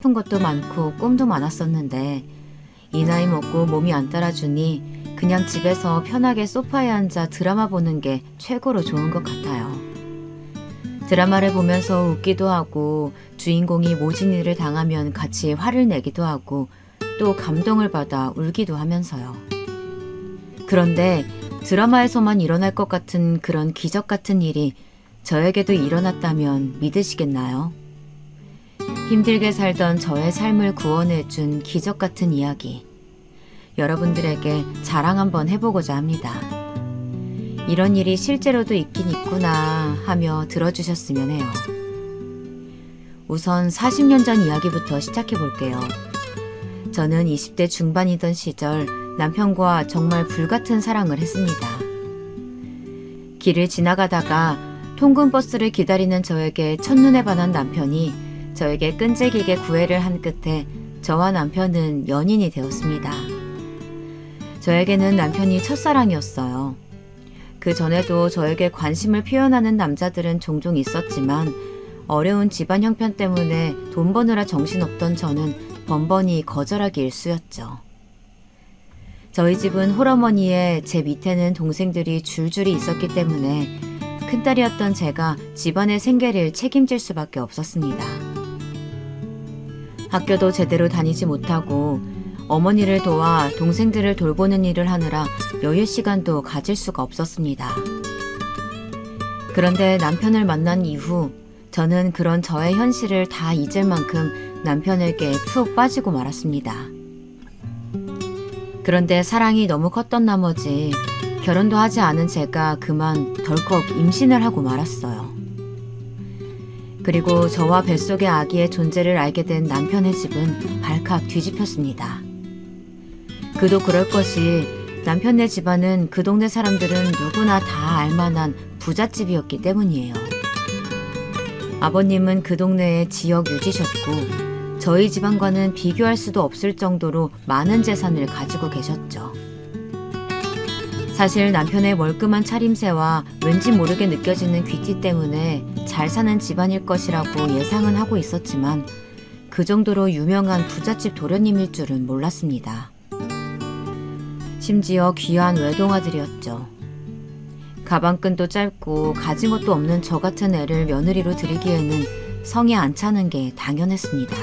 싶은 것도 많고 꿈도 많았었는데 이 나이 먹고 몸이 안 따라주니 그냥 집에서 편하게 소파에 앉아 드라마 보는 게 최고로 좋은 것 같아요. 드라마를 보면서 웃기도 하고 주인공이 모진 일을 당하면 같이 화를 내기도 하고 또 감동을 받아 울기도 하면서요. 그런데 드라마에서만 일어날 것 같은 그런 기적 같은 일이 저에게도 일어났다면 믿으시겠나요? 힘들게 살던 저의 삶을 구원해준 기적 같은 이야기. 여러분들에게 자랑 한번 해보고자 합니다. 이런 일이 실제로도 있긴 있구나 하며 들어주셨으면 해요. 우선 40년 전 이야기부터 시작해 볼게요. 저는 20대 중반이던 시절 남편과 정말 불같은 사랑을 했습니다. 길을 지나가다가 통근 버스를 기다리는 저에게 첫눈에 반한 남편이 저에게 끈질기게 구애를 한 끝에 저와 남편은 연인이 되었습니다. 저에게는 남편이 첫사랑이었어요. 그 전에도 저에게 관심을 표현하는 남자들은 종종 있었지만 어려운 집안 형편 때문에 돈 버느라 정신없던 저는 번번이 거절하기 일쑤였죠. 저희 집은 홀어머니에 제 밑에는 동생들이 줄줄이 있었기 때문에 큰딸이었던 제가 집안의 생계를 책임질 수밖에 없었습니다. 학교도 제대로 다니지 못하고 어머니를 도와 동생들을 돌보는 일을 하느라 여유 시간도 가질 수가 없었습니다. 그런데 남편을 만난 이후 저는 그런 저의 현실을 다 잊을 만큼 남편에게 푹 빠지고 말았습니다. 그런데 사랑이 너무 컸던 나머지 결혼도 하지 않은 제가 그만 덜컥 임신을 하고 말았어요. 그리고 저와 뱃속의 아기의 존재를 알게 된 남편의 집은 발칵 뒤집혔습니다. 그도 그럴 것이 남편네 집안은 그 동네 사람들은 누구나 다 알만한 부잣집이었기 때문이에요. 아버님은 그 동네의 지역 유지셨고 저희 집안과는 비교할 수도 없을 정도로 많은 재산을 가지고 계셨죠. 사실 남편의 멀끔한 차림새와 왠지 모르게 느껴지는 귀티 때문에 잘 사는 집안일 것이라고 예상은 하고 있었지만 그 정도로 유명한 부잣집 도련님일 줄은 몰랐습니다. 심지어 귀한 외동아들이었죠. 가방끈도 짧고 가진 것도 없는 저 같은 애를 며느리로 들이기에는 성에 안 차는 게 당연했습니다.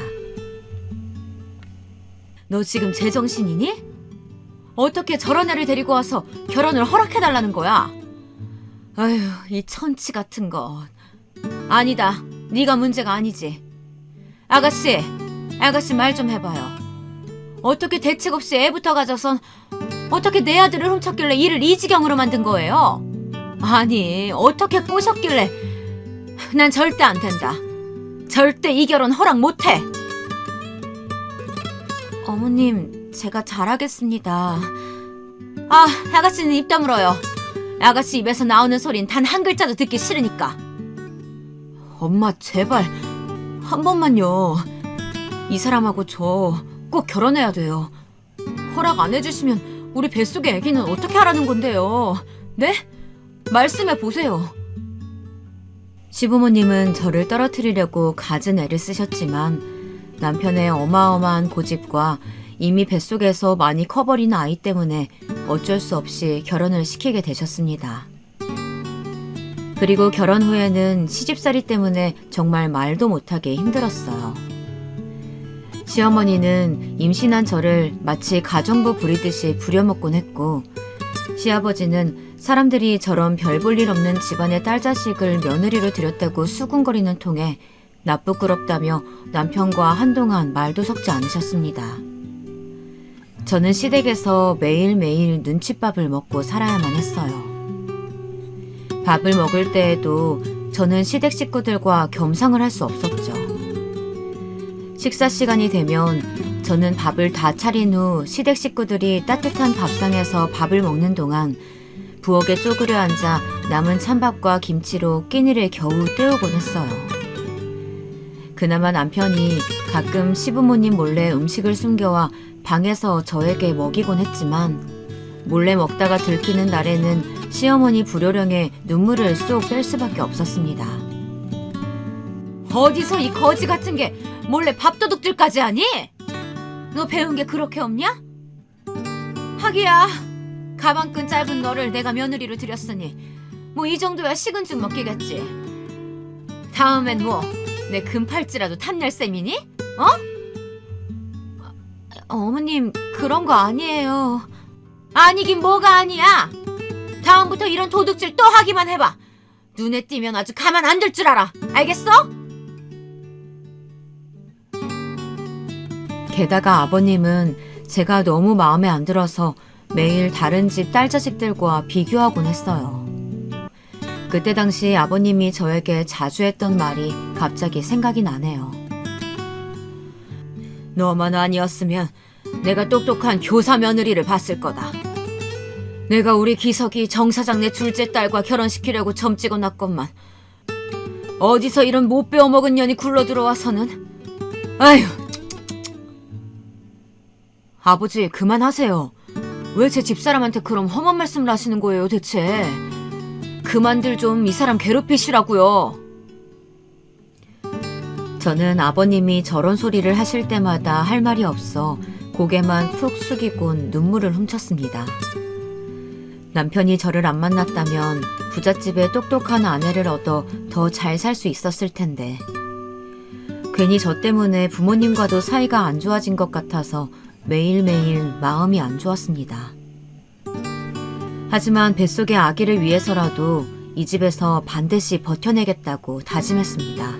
너 지금 제정신이니? 어떻게 저런 애를 데리고 와서 결혼을 허락해달라는 거야? 아휴, 이 천치 같은 것. 아니다, 네가 문제가 아니지. 아가씨 말 좀 해봐요. 어떻게 대책 없이 애부터 가져선 어떻게 내 아들을 훔쳤길래 일을 이 지경으로 만든 거예요? 아니, 어떻게 꼬셨길래. 난 절대 안 된다. 절대 이 결혼 허락 못해. 어머님, 제가 잘하겠습니다. 아, 아가씨는 입 다물어요. 아가씨 입에서 나오는 소린 단 한 글자도 듣기 싫으니까. 엄마, 제발 한 번만요. 이 사람하고 저 꼭 결혼해야 돼요. 허락 안 해주시면 우리 뱃속의 아기는 어떻게 하라는 건데요? 네? 말씀해 보세요. 시부모님은 저를 떨어뜨리려고 갖은 애를 쓰셨지만 남편의 어마어마한 고집과 이미 뱃속에서 많이 커버린 아이 때문에 어쩔 수 없이 결혼을 시키게 되셨습니다. 그리고 결혼 후에는 시집살이 때문에 정말 말도 못하게 힘들었어요. 시어머니는 임신한 저를 마치 가정부 부리듯이 부려먹곤 했고 시아버지는 사람들이 저런 별 볼 일 없는 집안의 딸자식을 며느리로 들였다고 수군거리는 통에 나쁘끄럽다며 남편과 한동안 말도 섞지 않으셨습니다. 저는 시댁에서 매일매일 눈칫밥을 먹고 살아야만 했어요. 밥을 먹을 때에도 저는 시댁 식구들과 겸상을 할 수 없었죠. 식사 시간이 되면 저는 밥을 다 차린 후 시댁 식구들이 따뜻한 밥상에서 밥을 먹는 동안 부엌에 쪼그려 앉아 남은 찬밥과 김치로 끼니를 겨우 때우곤 했어요. 그나마 남편이 가끔 시부모님 몰래 음식을 숨겨와 방에서 저에게 먹이곤 했지만 몰래 먹다가 들키는 날에는 시어머니 불효령에 눈물을 쏙 뺄 수밖에 없었습니다. 어디서 이 거지 같은 게 몰래 밥도둑질까지 하니? 너 배운 게 그렇게 없냐? 하기야, 가방끈 짧은 너를 내가 며느리로 들였으니 뭐 이 정도야 식은 죽 먹기겠지. 다음엔 뭐 내 금팔찌라도 탐낼 셈이니? 어? 어머님, 그런 거 아니에요. 아니긴 뭐가 아니야. 다음부터 이런 도둑질 또 하기만 해봐. 눈에 띄면 아주 가만 안 둘 줄 알아. 알겠어? 게다가 아버님은 제가 너무 마음에 안 들어서 매일 다른 집 딸 자식들과 비교하곤 했어요. 그때 당시 아버님이 저에게 자주 했던 말이 갑자기 생각이 나네요. 너만 아니었으면 내가 똑똑한 교사 며느리를 봤을 거다. 내가 우리 기석이 정 사장네 둘째 딸과 결혼시키려고 점 찍어놨건만 어디서 이런 못 배워먹은 년이 굴러 들어와서는. 아휴. 아버지, 그만하세요. 왜 제 집사람한테 그럼 험한 말씀을 하시는 거예요, 대체? 그만들 좀 이 사람 괴롭히시라고요. 저는 아버님이 저런 소리를 하실 때마다 할 말이 없어 고개만 푹 숙이곤 눈물을 훔쳤습니다. 남편이 저를 안 만났다면 부잣집에 똑똑한 아내를 얻어 더 잘 살 수 있었을 텐데 괜히 저 때문에 부모님과도 사이가 안 좋아진 것 같아서 매일매일 마음이 안 좋았습니다. 하지만 뱃속의 아기를 위해서라도 이 집에서 반드시 버텨내겠다고 다짐했습니다.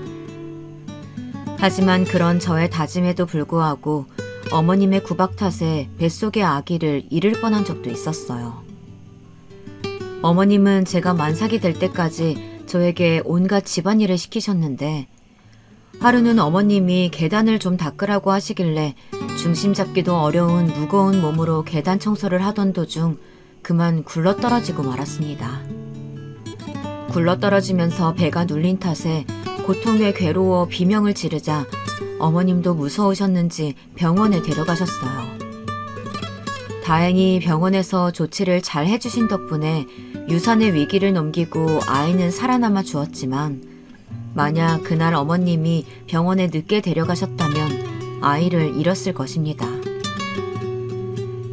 하지만 그런 저의 다짐에도 불구하고 어머님의 구박 탓에 뱃속의 아기를 잃을 뻔한 적도 있었어요. 어머님은 제가 만삭이 될 때까지 저에게 온갖 집안일을 시키셨는데 하루는 어머님이 계단을 좀 닦으라고 하시길래 중심 잡기도 어려운 무거운 몸으로 계단 청소를 하던 도중 그만 굴러떨어지고 말았습니다. 굴러떨어지면서 배가 눌린 탓에 고통에 괴로워 비명을 지르자 어머님도 무서우셨는지 병원에 데려가셨어요. 다행히 병원에서 조치를 잘 해주신 덕분에 유산의 위기를 넘기고 아이는 살아남아 주었지만 만약 그날 어머님이 병원에 늦게 데려가셨다면 아이를 잃었을 것입니다.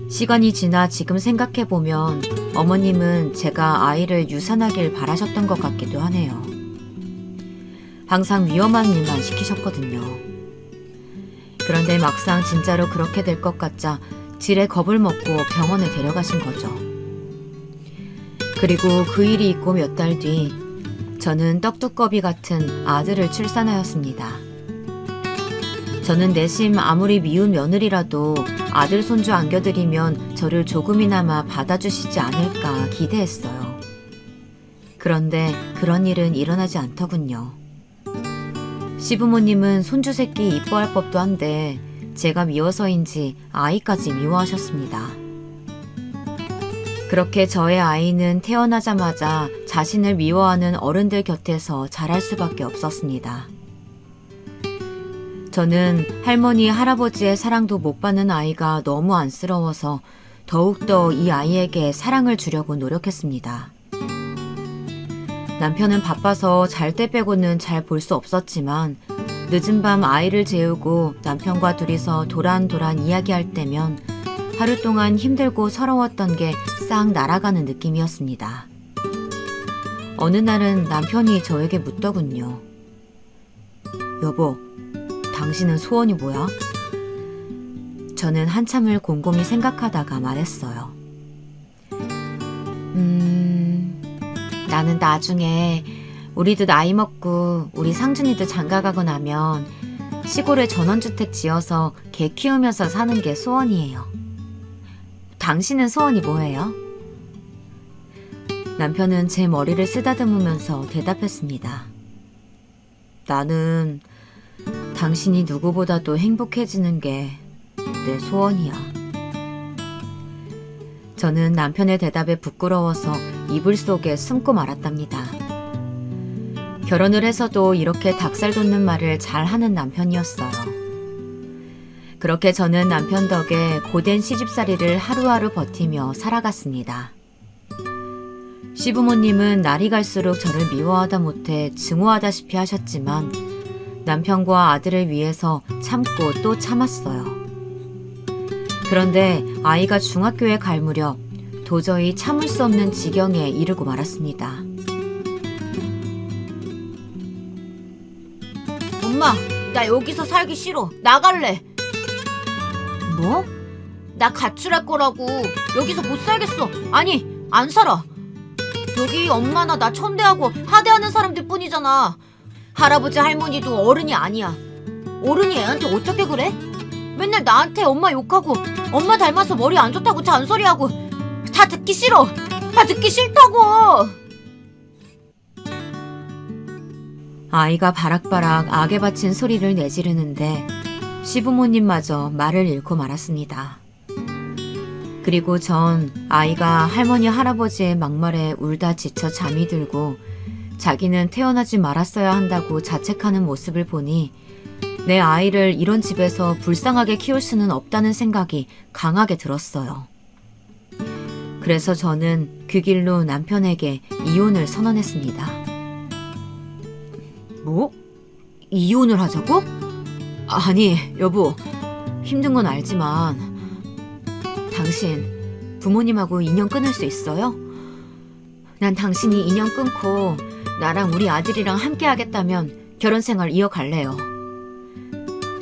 시간이 지나 지금 생각해보면 어머님은 제가 아이를 유산하길 바라셨던 것 같기도 하네요. 항상 위험한 일만 시키셨거든요. 그런데 막상 진짜로 그렇게 될 것 같자 지레 겁을 먹고 병원에 데려가신 거죠. 그리고 그 일이 있고 몇 달 뒤 저는 떡두꺼비 같은 아들을 출산하였습니다. 저는 내심 아무리 미운 며느리라도 아들 손주 안겨드리면 저를 조금이나마 받아주시지 않을까 기대했어요. 그런데 그런 일은 일어나지 않더군요. 시부모님은 손주 새끼 이뻐할 법도 한데 제가 미워서인지 아이까지 미워하셨습니다. 그렇게 저의 아이는 태어나자마자 자신을 미워하는 어른들 곁에서 자랄 수밖에 없었습니다. 저는 할머니, 할아버지의 사랑도 못 받는 아이가 너무 안쓰러워서 더욱더 이 아이에게 사랑을 주려고 노력했습니다. 남편은 바빠서 잘 때 빼고는 잘 볼 수 없었지만 늦은 밤 아이를 재우고 남편과 둘이서 도란도란 이야기할 때면 하루 동안 힘들고 서러웠던 게 싹 날아가는 느낌이었습니다. 어느 날은 남편이 저에게 묻더군요. 여보, 당신은 소원이 뭐야? 저는 한참을 곰곰이 생각하다가 말했어요. 나는 나중에 우리도 나이 먹고 우리 상준이도 장가가고 나면 시골에 전원주택 지어서 개 키우면서 사는 게 소원이에요. 당신은 소원이 뭐예요? 남편은 제 머리를 쓰다듬으면서 대답했습니다. 나는 당신이 누구보다도 행복해지는 게 내 소원이야. 저는 남편의 대답에 부끄러워서 이불 속에 숨고 말았답니다. 결혼을 해서도 이렇게 닭살 돋는 말을 잘하는 남편이었어요. 그렇게 저는 남편 덕에 고된 시집살이를 하루하루 버티며 살아갔습니다. 시부모님은 날이 갈수록 저를 미워하다 못해 증오하다시피 하셨지만 남편과 아들을 위해서 참고 또 참았어요. 그런데 아이가 중학교에 갈 무렵 도저히 참을 수 없는 지경에 이르고 말았습니다. 엄마, 나 여기서 살기 싫어. 나갈래. 뭐? 나 가출할 거라고. 여기서 못 살겠어. 아니, 안 살아. 여기 엄마나 나 천대하고 하대하는 사람들 뿐이잖아. 할아버지 할머니도 어른이 아니야. 어른이 애한테 어떻게 그래? 맨날 나한테 엄마 욕하고 엄마 닮아서 머리 안 좋다고 잔소리하고. 다 듣기 싫어. 다 듣기 싫다고. 아이가 바락바락 악에 바친 소리를 내지르는데 시부모님마저 말을 잃고 말았습니다. 그리고 전 아이가 할머니 할아버지의 막말에 울다 지쳐 잠이 들고 자기는 태어나지 말았어야 한다고 자책하는 모습을 보니 내 아이를 이런 집에서 불쌍하게 키울 수는 없다는 생각이 강하게 들었어요. 그래서 저는 그 길로 남편에게 이혼을 선언했습니다. 뭐? 이혼을 하자고? 아니, 여보. 힘든 건 알지만 당신 부모님하고 인연 끊을 수 있어요? 난 당신이 인연 끊고 나랑 우리 아들이랑 함께 하겠다면 결혼 생활 이어갈래요.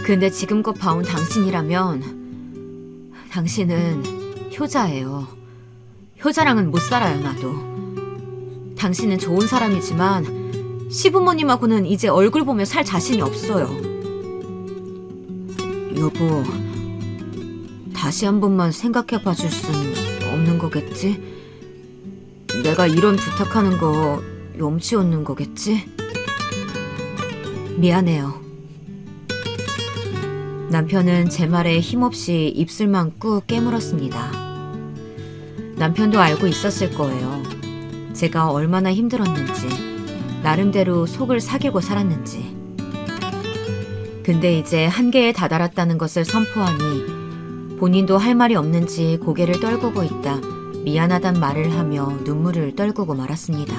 근데 지금껏 봐온 당신이라면 당신은 효자예요. 효자랑은 못 살아요, 나도. 당신은 좋은 사람이지만 시부모님하고는 이제 얼굴 보며 살 자신이 없어요. 여보, 다시 한 번만 생각해 봐줄 순 없는 거겠지? 내가 이런 부탁하는 거 염치 없는 거겠지? 미안해요. 남편은 제 말에 힘없이 입술만 꾹 깨물었습니다. 남편도 알고 있었을 거예요. 제가 얼마나 힘들었는지, 나름대로 속을 사귀고 살았는지. 근데 이제 한계에 다다랐다는 것을 선포하니 본인도 할 말이 없는지 고개를 떨구고 있다 미안하단 말을 하며 눈물을 떨구고 말았습니다.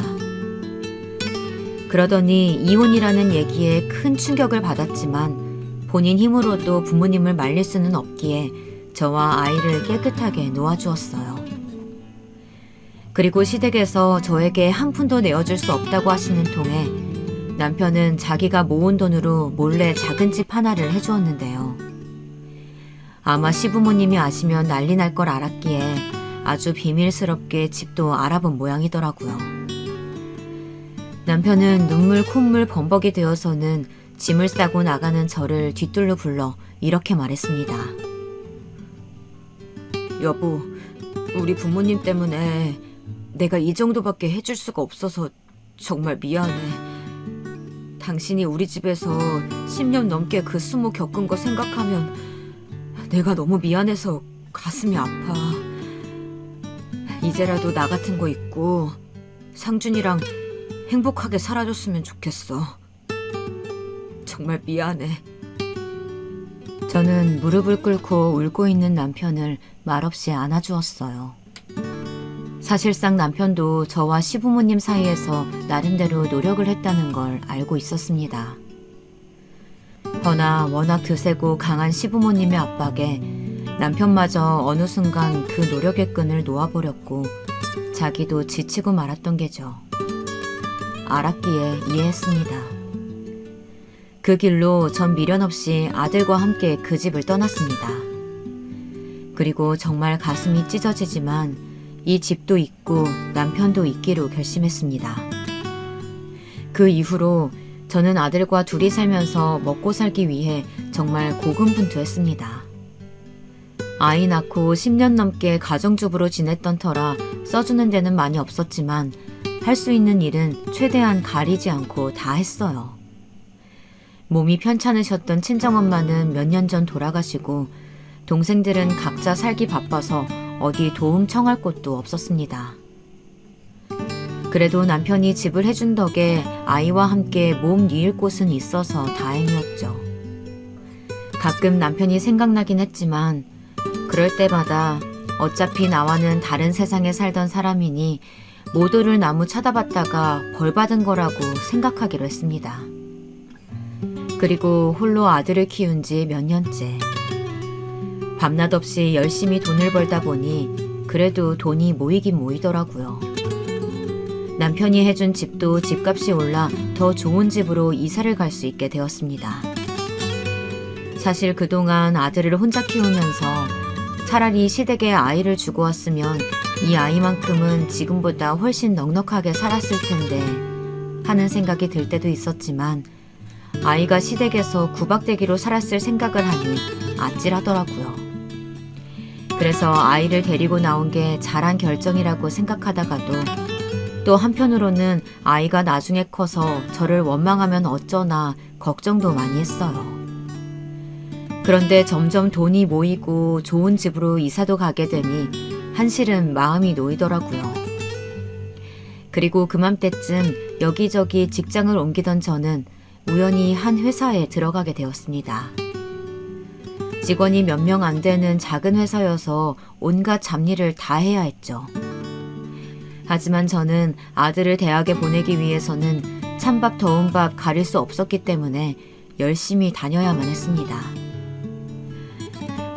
그러더니 이혼이라는 얘기에 큰 충격을 받았지만 본인 힘으로도 부모님을 말릴 수는 없기에 저와 아이를 깨끗하게 놓아주었어요. 그리고 시댁에서 저에게 한 푼도 내어줄 수 없다고 하시는 통에 남편은 자기가 모은 돈으로 몰래 작은 집 하나를 해주었는데요. 아마 시부모님이 아시면 난리 날 걸 알았기에 아주 비밀스럽게 집도 알아본 모양이더라고요. 남편은 눈물 콧물 범벅이 되어서는 짐을 싸고 나가는 저를 뒤뜰로 불러 이렇게 말했습니다. 여보, 우리 부모님 때문에 내가 이 정도밖에 해줄 수가 없어서 정말 미안해. 당신이 우리 집에서 10년 넘게 그 수모 겪은 거 생각하면 내가 너무 미안해서 가슴이 아파. 이제라도 나 같은 거 있고 상준이랑 행복하게 살아줬으면 좋겠어. 정말 미안해. 저는 무릎을 꿇고 울고 있는 남편을 말없이 안아주었어요. 사실상 남편도 저와 시부모님 사이에서 나름대로 노력을 했다는 걸 알고 있었습니다. 허나 워낙 드세고 강한 시부모님의 압박에 남편마저 어느 순간 그 노력의 끈을 놓아버렸고 자기도 지치고 말았던 게죠. 알았기에 이해했습니다. 그 길로 전 미련 없이 아들과 함께 그 집을 떠났습니다. 그리고 정말 가슴이 찢어지지만 이 집도 있고 남편도 있기로 결심했습니다. 그 이후로 저는 아들과 둘이 살면서 먹고 살기 위해 정말 고군분투했습니다. 아이 낳고 10년 넘게 가정주부로 지냈던 터라 써주는 데는 많이 없었지만 할 수 있는 일은 최대한 가리지 않고 다 했어요. 몸이 편찮으셨던 친정엄마는 몇 년 전 돌아가시고 동생들은 각자 살기 바빠서 어디 도움 청할 곳도 없었습니다. 그래도 남편이 집을 해준 덕에 아이와 함께 몸 뉘일 곳은 있어서 다행이었죠. 가끔 남편이 생각나긴 했지만 그럴 때마다 어차피 나와는 다른 세상에 살던 사람이니 모도를 나무 쳐다봤다가 벌 받은 거라고 생각하기로 했습니다. 그리고 홀로 아들을 키운 지 몇 년째. 밤낮 없이 열심히 돈을 벌다 보니 그래도 돈이 모이긴 모이더라고요. 남편이 해준 집도 집값이 올라 더 좋은 집으로 이사를 갈 수 있게 되었습니다. 사실 그동안 아들을 혼자 키우면서 차라리 시댁에 아이를 주고 왔으면 이 아이만큼은 지금보다 훨씬 넉넉하게 살았을 텐데 하는 생각이 들 때도 있었지만 아이가 시댁에서 구박대기로 살았을 생각을 하니 아찔하더라고요. 그래서 아이를 데리고 나온 게 잘한 결정이라고 생각하다가도 또 한편으로는 아이가 나중에 커서 저를 원망하면 어쩌나 걱정도 많이 했어요. 그런데 점점 돈이 모이고 좋은 집으로 이사도 가게 되니 한실은 마음이 놓이더라고요. 그리고 그맘때쯤 여기저기 직장을 옮기던 저는 우연히 한 회사에 들어가게 되었습니다. 직원이 몇 명 안 되는 작은 회사여서 온갖 잡일을 다 해야 했죠. 하지만 저는 아들을 대학에 보내기 위해서는 찬밥 더운 밥 가릴 수 없었기 때문에 열심히 다녀야만 했습니다.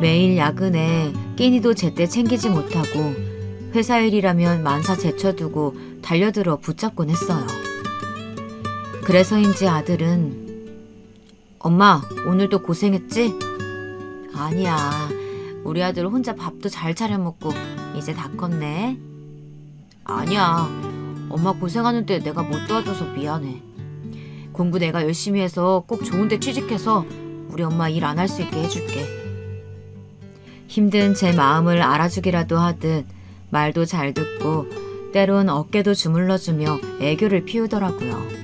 매일 야근에 끼니도 제때 챙기지 못하고 회사 일이라면 만사 제쳐두고 달려들어 붙잡곤 했어요. 그래서인지 아들은 엄마 오늘도 고생했지? 아니야, 우리 아들 혼자 밥도 잘 차려 먹고 이제 다 컸네. 아니야, 엄마 고생하는데 내가 못 도와줘서 미안해. 공부 내가 열심히 해서 꼭 좋은 데 취직해서 우리 엄마 일 안 할 수 있게 해줄게. 힘든 제 마음을 알아주기라도 하듯 말도 잘 듣고 때론 어깨도 주물러주며 애교를 피우더라고요.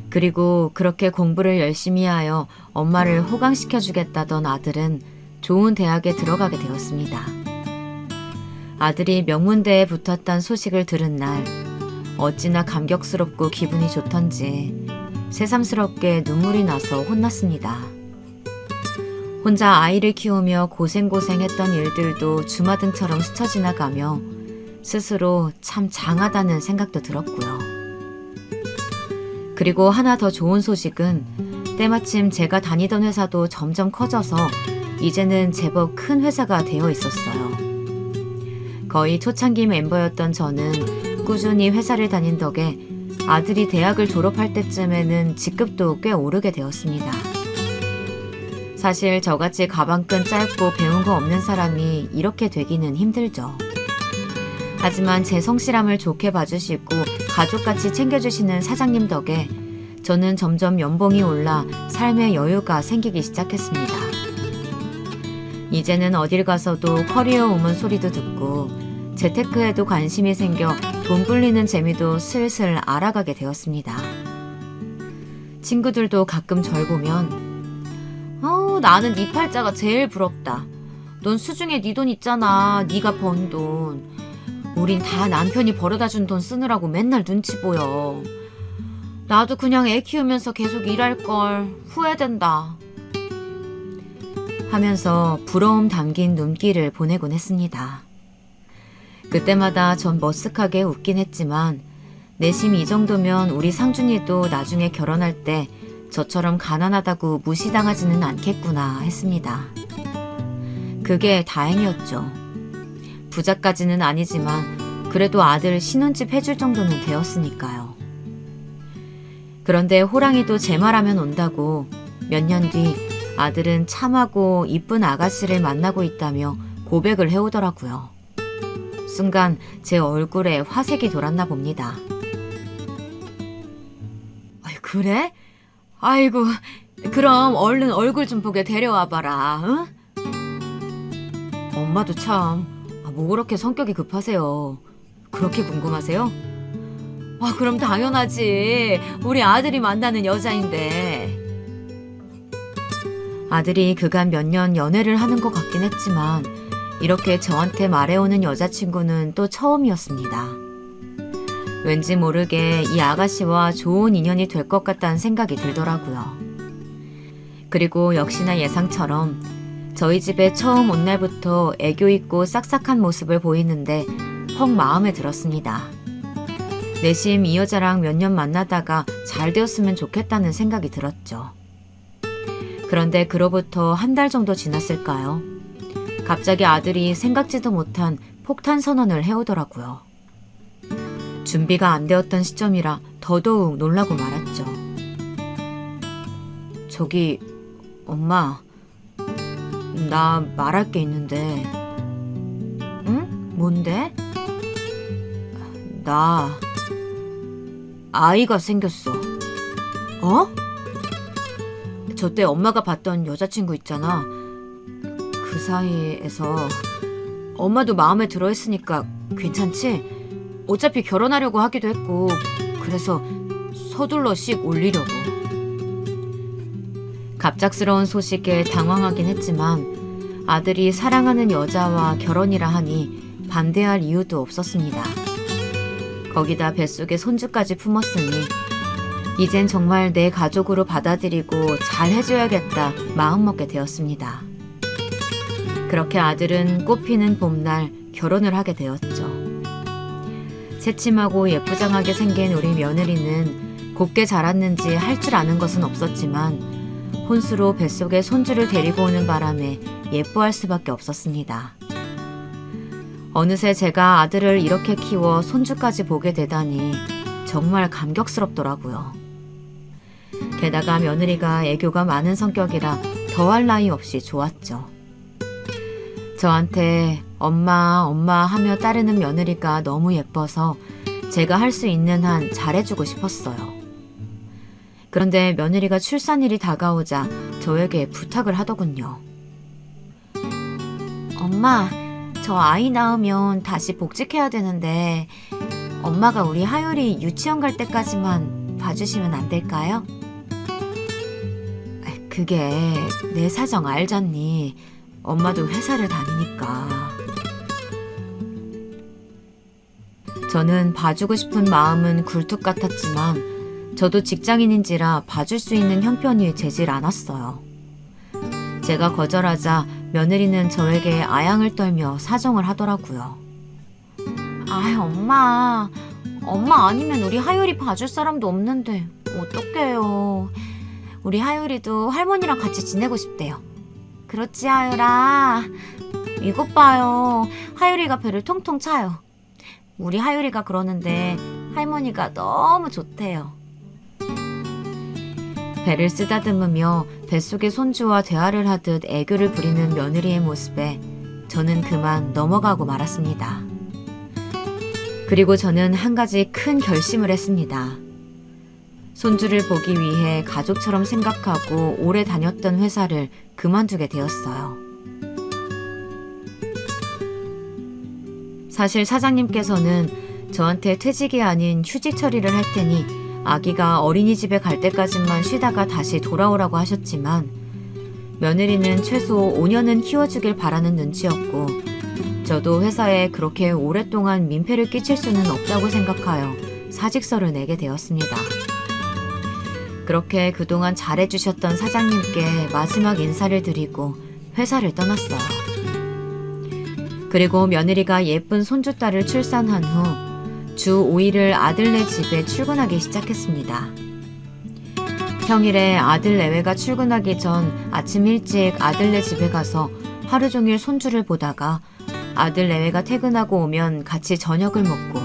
그리고 그렇게 공부를 열심히 하여 엄마를 호강시켜주겠다던 아들은 좋은 대학에 들어가게 되었습니다. 아들이 명문대에 붙었다는 소식을 들은 날 어찌나 감격스럽고 기분이 좋던지 새삼스럽게 눈물이 나서 혼났습니다. 혼자 아이를 키우며 고생했던 일들도 주마등처럼 스쳐 지나가며 스스로 참 장하다는 생각도 들었고요. 그리고 하나 더 좋은 소식은 때마침 제가 다니던 회사도 점점 커져서 이제는 제법 큰 회사가 되어 있었어요. 거의 초창기 멤버였던 저는 꾸준히 회사를 다닌 덕에 아들이 대학을 졸업할 때쯤에는 직급도 꽤 오르게 되었습니다. 사실 저같이 가방끈 짧고 배운 거 없는 사람이 이렇게 되기는 힘들죠. 하지만 제 성실함을 좋게 봐주시고 가족같이 챙겨주시는 사장님 덕에 저는 점점 연봉이 올라 삶의 여유가 생기기 시작했습니다. 이제는 어딜 가서도 커리어 우먼 소리도 듣고 재테크에도 관심이 생겨 돈 불리는 재미도 슬슬 알아가게 되었습니다. 친구들도 가끔 절 보면 나는 네 팔자가 제일 부럽다. 넌 수중에 네 돈 있잖아. 네가 번 돈. 우린 다 남편이 벌어다 준 돈 쓰느라고 맨날 눈치 보여. 나도 그냥 애 키우면서 계속 일할걸. 후회된다. 하면서 부러움 담긴 눈길을 보내곤 했습니다. 그때마다 전 머쓱하게 웃긴 했지만 내심 이 정도면 우리 상준이도 나중에 결혼할 때 저처럼 가난하다고 무시당하지는 않겠구나 했습니다. 그게 다행이었죠. 부자까지는 아니지만 그래도 아들 신혼집 해줄 정도는 되었으니까요. 그런데 호랑이도 제 말하면 온다고 몇 년 뒤 아들은 참하고 이쁜 아가씨를 만나고 있다며 고백을 해오더라고요. 순간 제 얼굴에 화색이 돌았나 봅니다. 그래? 아이고, 그럼 얼른 얼굴 좀 보게 데려와봐라. 응? 엄마도 참, 뭐 그렇게 성격이 급하세요. 그렇게 궁금하세요? 그럼 당연하지. 우리 아들이 만나는 여자인데. 아들이 그간 몇 년 연애를 하는 것 같긴 했지만 이렇게 저한테 말해오는 여자친구는 또 처음이었습니다. 왠지 모르게 이 아가씨와 좋은 인연이 될 것 같다는 생각이 들더라고요. 그리고 역시나 예상처럼 저희 집에 처음 온 날부터 애교 있고 싹싹한 모습을 보이는데 헉 마음에 들었습니다. 내심 이 여자랑 몇 년 만나다가 잘 되었으면 좋겠다는 생각이 들었죠. 그런데 그로부터 한 달 정도 지났을까요? 갑자기 아들이 생각지도 못한 폭탄 선언을 해오더라고요. 준비가 안 되었던 시점이라 더더욱 놀라고 말았죠. 저기, 엄마, 나 말할 게 있는데. 응? 뭔데? 나 아이가 생겼어. 어? 저 때 엄마가 봤던 여자친구 있잖아. 그 사이에서 엄마도 마음에 들어 했으니까 괜찮지? 어차피 결혼하려고 하기도 했고 그래서 서둘러 씩 올리려고. 갑작스러운 소식에 당황하긴 했지만 아들이 사랑하는 여자와 결혼이라 하니 반대할 이유도 없었습니다. 거기다 뱃속에 손주까지 품었으니 이젠 정말 내 가족으로 받아들이고 잘 해줘야겠다 마음먹게 되었습니다. 그렇게 아들은 꽃피는 봄날 결혼을 하게 되었죠. 새침하고 예쁘장하게 생긴 우리 며느리는 곱게 자랐는지 할 줄 아는 것은 없었지만 혼수로 뱃속에 손주를 데리고 오는 바람에 예뻐할 수밖에 없었습니다. 어느새 제가 아들을 이렇게 키워 손주까지 보게 되다니 정말 감격스럽더라고요. 게다가 며느리가 애교가 많은 성격이라 더할 나위 없이 좋았죠. 저한테 엄마, 엄마 하며 따르는 며느리가 너무 예뻐서 제가 할 수 있는 한 잘해주고 싶었어요. 그런데 며느리가 출산일이 다가오자 저에게 부탁을 하더군요. 엄마, 저 아이 낳으면 다시 복직해야 되는데 엄마가 우리 하율이 유치원 갈 때까지만 봐주시면 안 될까요? 그게 내 사정 알잖니. 엄마도 회사를 다니니까. 저는 봐주고 싶은 마음은 굴뚝 같았지만 저도 직장인인지라 봐줄 수 있는 형편이 되질 않았어요. 제가 거절하자 며느리는 저에게 아양을 떨며 사정을 하더라고요. 아이, 엄마 아니면 우리 하율이 봐줄 사람도 없는데 어떡해요. 우리 하율이도 할머니랑 같이 지내고 싶대요. 그렇지, 하율아. 이것 봐요. 하율이가 배를 통통 차요. 우리 하율이가 그러는데 할머니가 너무 좋대요. 배를 쓰다듬으며 뱃속의 손주와 대화를 하듯 애교를 부리는 며느리의 모습에 저는 그만 넘어가고 말았습니다. 그리고 저는 한 가지 큰 결심을 했습니다. 손주를 보기 위해 가족처럼 생각하고 오래 다녔던 회사를 그만두게 되었어요. 사실 사장님께서는 저한테 퇴직이 아닌 휴직 처리를 할 테니 아기가 어린이집에 갈 때까지만 쉬다가 다시 돌아오라고 하셨지만 며느리는 최소 5년은 키워주길 바라는 눈치였고 저도 회사에 그렇게 오랫동안 민폐를 끼칠 수는 없다고 생각하여 사직서를 내게 되었습니다. 그렇게 그동안 잘해주셨던 사장님께 마지막 인사를 드리고 회사를 떠났어요. 그리고 며느리가 예쁜 손주딸을 출산한 후 주 5일을 아들네 집에 출근하기 시작했습니다. 평일에 아들 내외가 출근하기 전 아침 일찍 아들네 집에 가서 하루 종일 손주를 보다가 아들 내외가 퇴근하고 오면 같이 저녁을 먹고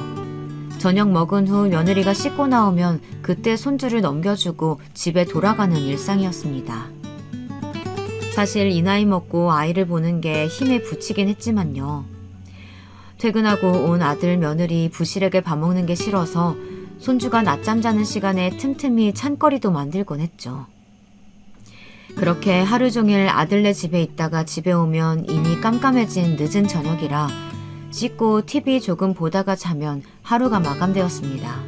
저녁 먹은 후 며느리가 씻고 나오면 그때 손주를 넘겨주고 집에 돌아가는 일상이었습니다. 사실 이 나이 먹고 아이를 보는 게 힘에 부치긴 했지만요. 퇴근하고 온 아들 며느리 부실하게 밥 먹는 게 싫어서 손주가 낮잠 자는 시간에 틈틈이 찬거리도 만들곤 했죠. 그렇게 하루 종일 아들네 집에 있다가 집에 오면 이미 깜깜해진 늦은 저녁이라 씻고 TV 조금 보다가 자면 하루가 마감되었습니다.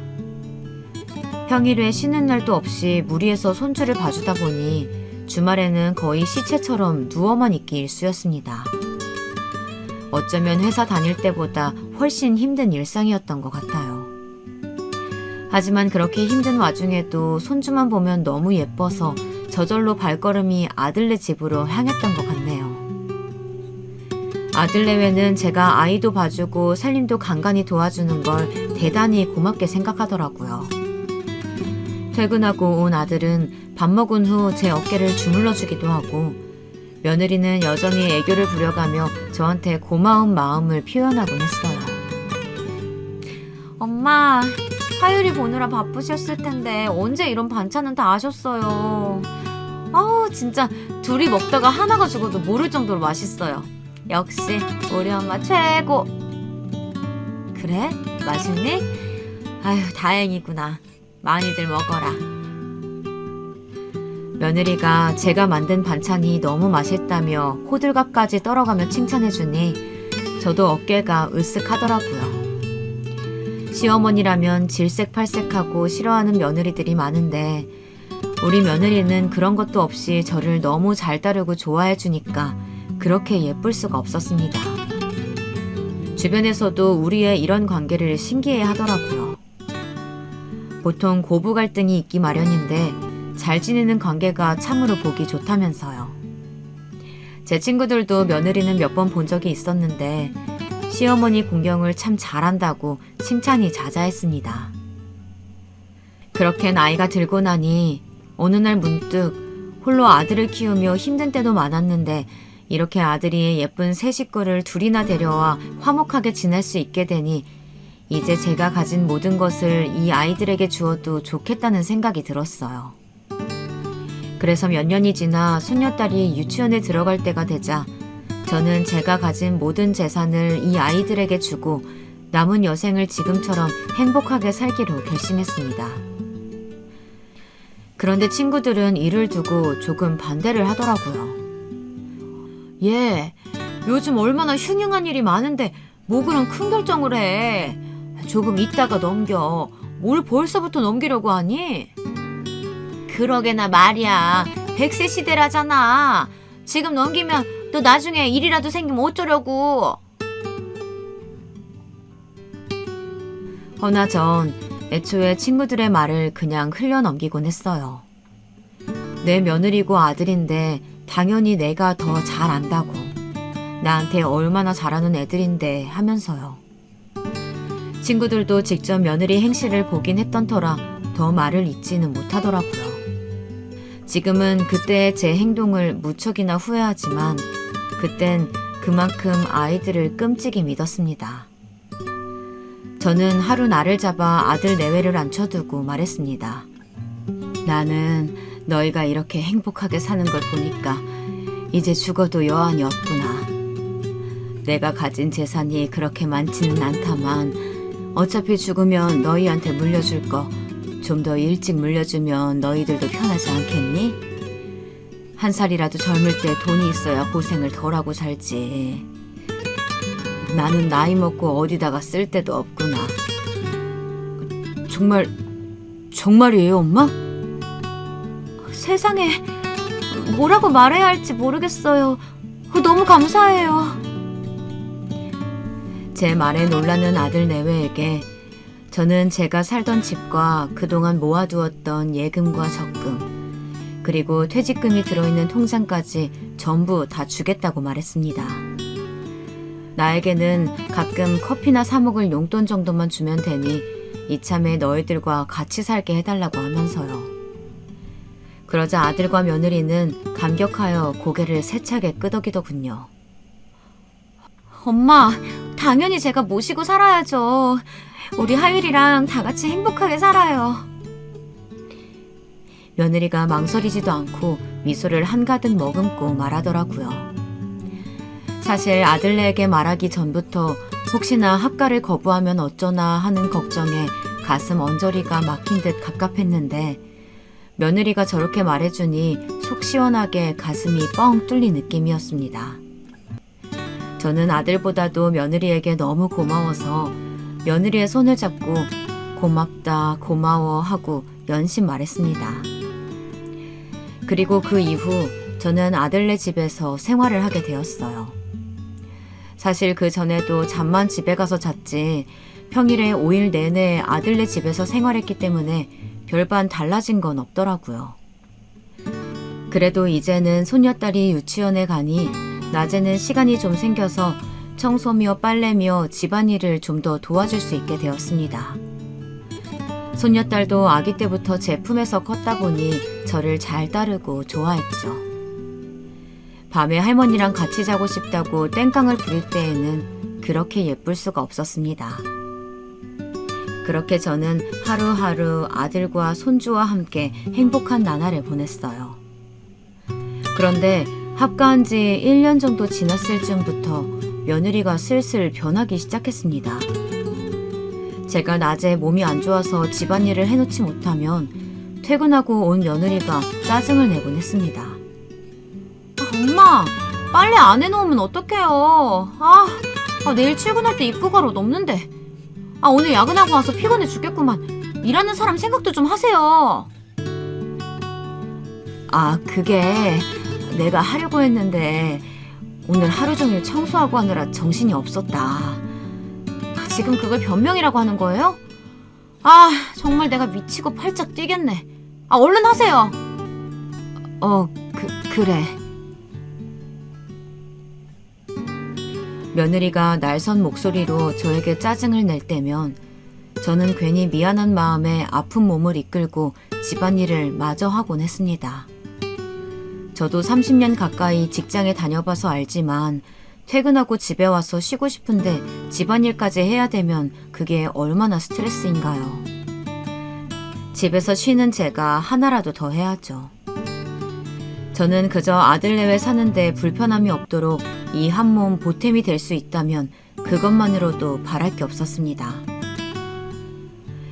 평일에 쉬는 날도 없이 무리해서 손주를 봐주다 보니 주말에는 거의 시체처럼 누워만 있기 일쑤였습니다. 어쩌면 회사 다닐 때보다 훨씬 힘든 일상이었던 것 같아요. 하지만 그렇게 힘든 와중에도 손주만 보면 너무 예뻐서 저절로 발걸음이 아들네 집으로 향했던 것 같네요. 아들 내외는 제가 아이도 봐주고 살림도 간간히 도와주는 걸 대단히 고맙게 생각하더라고요. 퇴근하고 온 아들은 밥 먹은 후 제 어깨를 주물러 주기도 하고, 며느리는 여전히 애교를 부려가며 저한테 고마운 마음을 표현하곤 했어요. 엄마, 하율이 보느라 바쁘셨을 텐데 언제 이런 반찬은 다 하셨어요. 아우, 진짜 둘이 먹다가 하나가 죽어도 모를 정도로 맛있어요. 역시 우리 엄마 최고. 그래? 맛있니? 아유, 다행이구나. 많이들 먹어라. 며느리가 제가 만든 반찬이 너무 맛있다며 호들갑까지 떨어가며 칭찬해주니 저도 어깨가 으쓱하더라고요. 시어머니라면 질색팔색하고 싫어하는 며느리들이 많은데 우리 며느리는 그런 것도 없이 저를 너무 잘 따르고 좋아해주니까 그렇게 예쁠 수가 없었습니다. 주변에서도 우리의 이런 관계를 신기해 하더라고요. 보통 고부 갈등이 있기 마련인데 잘 지내는 관계가 참으로 보기 좋다면서요. 제 친구들도 며느리는 몇 번 본 적이 있었는데 시어머니 공경을 참 잘한다고 칭찬이 자자했습니다. 그렇게 나이가 들고 나니 어느 날 문득 홀로 아들을 키우며 힘든 때도 많았는데 이렇게 아들이 예쁜 새 식구를 둘이나 데려와 화목하게 지낼 수 있게 되니 이제 제가 가진 모든 것을 이 아이들에게 주어도 좋겠다는 생각이 들었어요. 그래서 몇 년이 지나 손녀딸이 유치원에 들어갈 때가 되자 저는 제가 가진 모든 재산을 이 아이들에게 주고 남은 여생을 지금처럼 행복하게 살기로 결심했습니다. 그런데 친구들은 이를 두고 조금 반대를 하더라고요. 얘, 요즘 얼마나 흉흉한 일이 많은데 뭐 그런 큰 결정을 해. 조금 있다가 넘겨. 뭘 벌써부터 넘기려고 하니? 그러게나 말이야. 100세 시대라잖아. 지금 넘기면 또 나중에 일이라도 생기면 어쩌려고. 허나 전 애초에 친구들의 말을 그냥 흘려넘기곤 했어요. 내 며느리고 아들인데 당연히 내가 더 잘 안다고. 나한테 얼마나 잘하는 애들인데 하면서요. 친구들도 직접 며느리 행실을 보긴 했던 터라 더 말을 잇지는 못하더라고요. 지금은 그때의 제 행동을 무척이나 후회하지만 그땐 그만큼 아이들을 끔찍이 믿었습니다. 저는 하루 날을 잡아 아들 내외를 앉혀두고 말했습니다. 나는 너희가 이렇게 행복하게 사는 걸 보니까 이제 죽어도 여한이 없구나. 내가 가진 재산이 그렇게 많지는 않다만 어차피 죽으면 너희한테 물려줄 거 좀 더 일찍 물려주면 너희들도 편하지 않겠니? 한 살이라도 젊을 때 돈이 있어야 고생을 덜하고 살지. 나는 나이 먹고 어디다가 쓸 데도 없구나. 정말이에요, 엄마? 세상에, 뭐라고 말해야 할지 모르겠어요. 너무 감사해요. 제 말에 놀라는 아들 내외에게 저는 제가 살던 집과 그동안 모아두었던 예금과 적금, 그리고 퇴직금이 들어있는 통장까지 전부 다 주겠다고 말했습니다. 나에게는 가끔 커피나 사 먹을 용돈 정도만 주면 되니 이참에 너희들과 같이 살게 해달라고 하면서요. 그러자 아들과 며느리는 감격하여 고개를 세차게 끄덕이더군요. 엄마, 당연히 제가 모시고 살아야죠. 우리 하율이랑 다 같이 행복하게 살아요. 며느리가 망설이지도 않고 미소를 한가득 머금고 말하더라고요. 사실 아들네에게 말하기 전부터 혹시나 합가를 거부하면 어쩌나 하는 걱정에 가슴 언저리가 막힌 듯 갑갑했는데 며느리가 저렇게 말해주니 속 시원하게 가슴이 뻥 뚫린 느낌이었습니다. 저는 아들보다도 며느리에게 너무 고마워서 며느리의 손을 잡고 고맙다, 고마워 하고 연신 말했습니다. 그리고 그 이후 저는 아들네 집에서 생활을 하게 되었어요. 사실 그 전에도 잠만 집에 가서 잤지 평일에 5일 내내 아들네 집에서 생활했기 때문에 별반 달라진 건 없더라고요. 그래도 이제는 손녀딸이 유치원에 가니 낮에는 시간이 좀 생겨서 청소며 빨래며 집안일을 좀 더 도와줄 수 있게 되었습니다. 손녀딸도 아기 때부터 제 품에서 컸다 보니 저를 잘 따르고 좋아했죠. 밤에 할머니랑 같이 자고 싶다고 땡깡을 부릴 때에는 그렇게 예쁠 수가 없었습니다. 그렇게 저는 하루하루 아들과 손주와 함께 행복한 나날을 보냈어요. 그런데 합가한 지 1년 정도 지났을 즈음부터 며느리가 슬슬 변하기 시작했습니다. 제가 낮에 몸이 안 좋아서 집안일을 해놓지 못하면 퇴근하고 온 며느리가 짜증을 내곤 했습니다. 엄마, 빨래 안 해놓으면 어떡해요. 내일 출근할 때 입고 갈 옷 없는데. 오늘 야근하고 와서 피곤해 죽겠구만. 일하는 사람 생각도 좀 하세요. 그게 내가 하려고 했는데 오늘 하루 종일 청소하고 하느라 정신이 없었다. 지금 그걸 변명이라고 하는 거예요? 정말 내가 미치고 팔짝 뛰겠네. 얼른 하세요. 그래. 며느리가 날선 목소리로 저에게 짜증을 낼 때면 저는 괜히 미안한 마음에 아픈 몸을 이끌고 집안일을 마저 하곤 했습니다. 저도 30년 가까이 직장에 다녀봐서 알지만 퇴근하고 집에 와서 쉬고 싶은데 집안일까지 해야 되면 그게 얼마나 스트레스인가요. 집에서 쉬는 제가 하나라도 더 해야죠. 저는 그저 아들내외 사는데 불편함이 없도록 이 한 몸 보탬이 될 수 있다면 그것만으로도 바랄 게 없었습니다.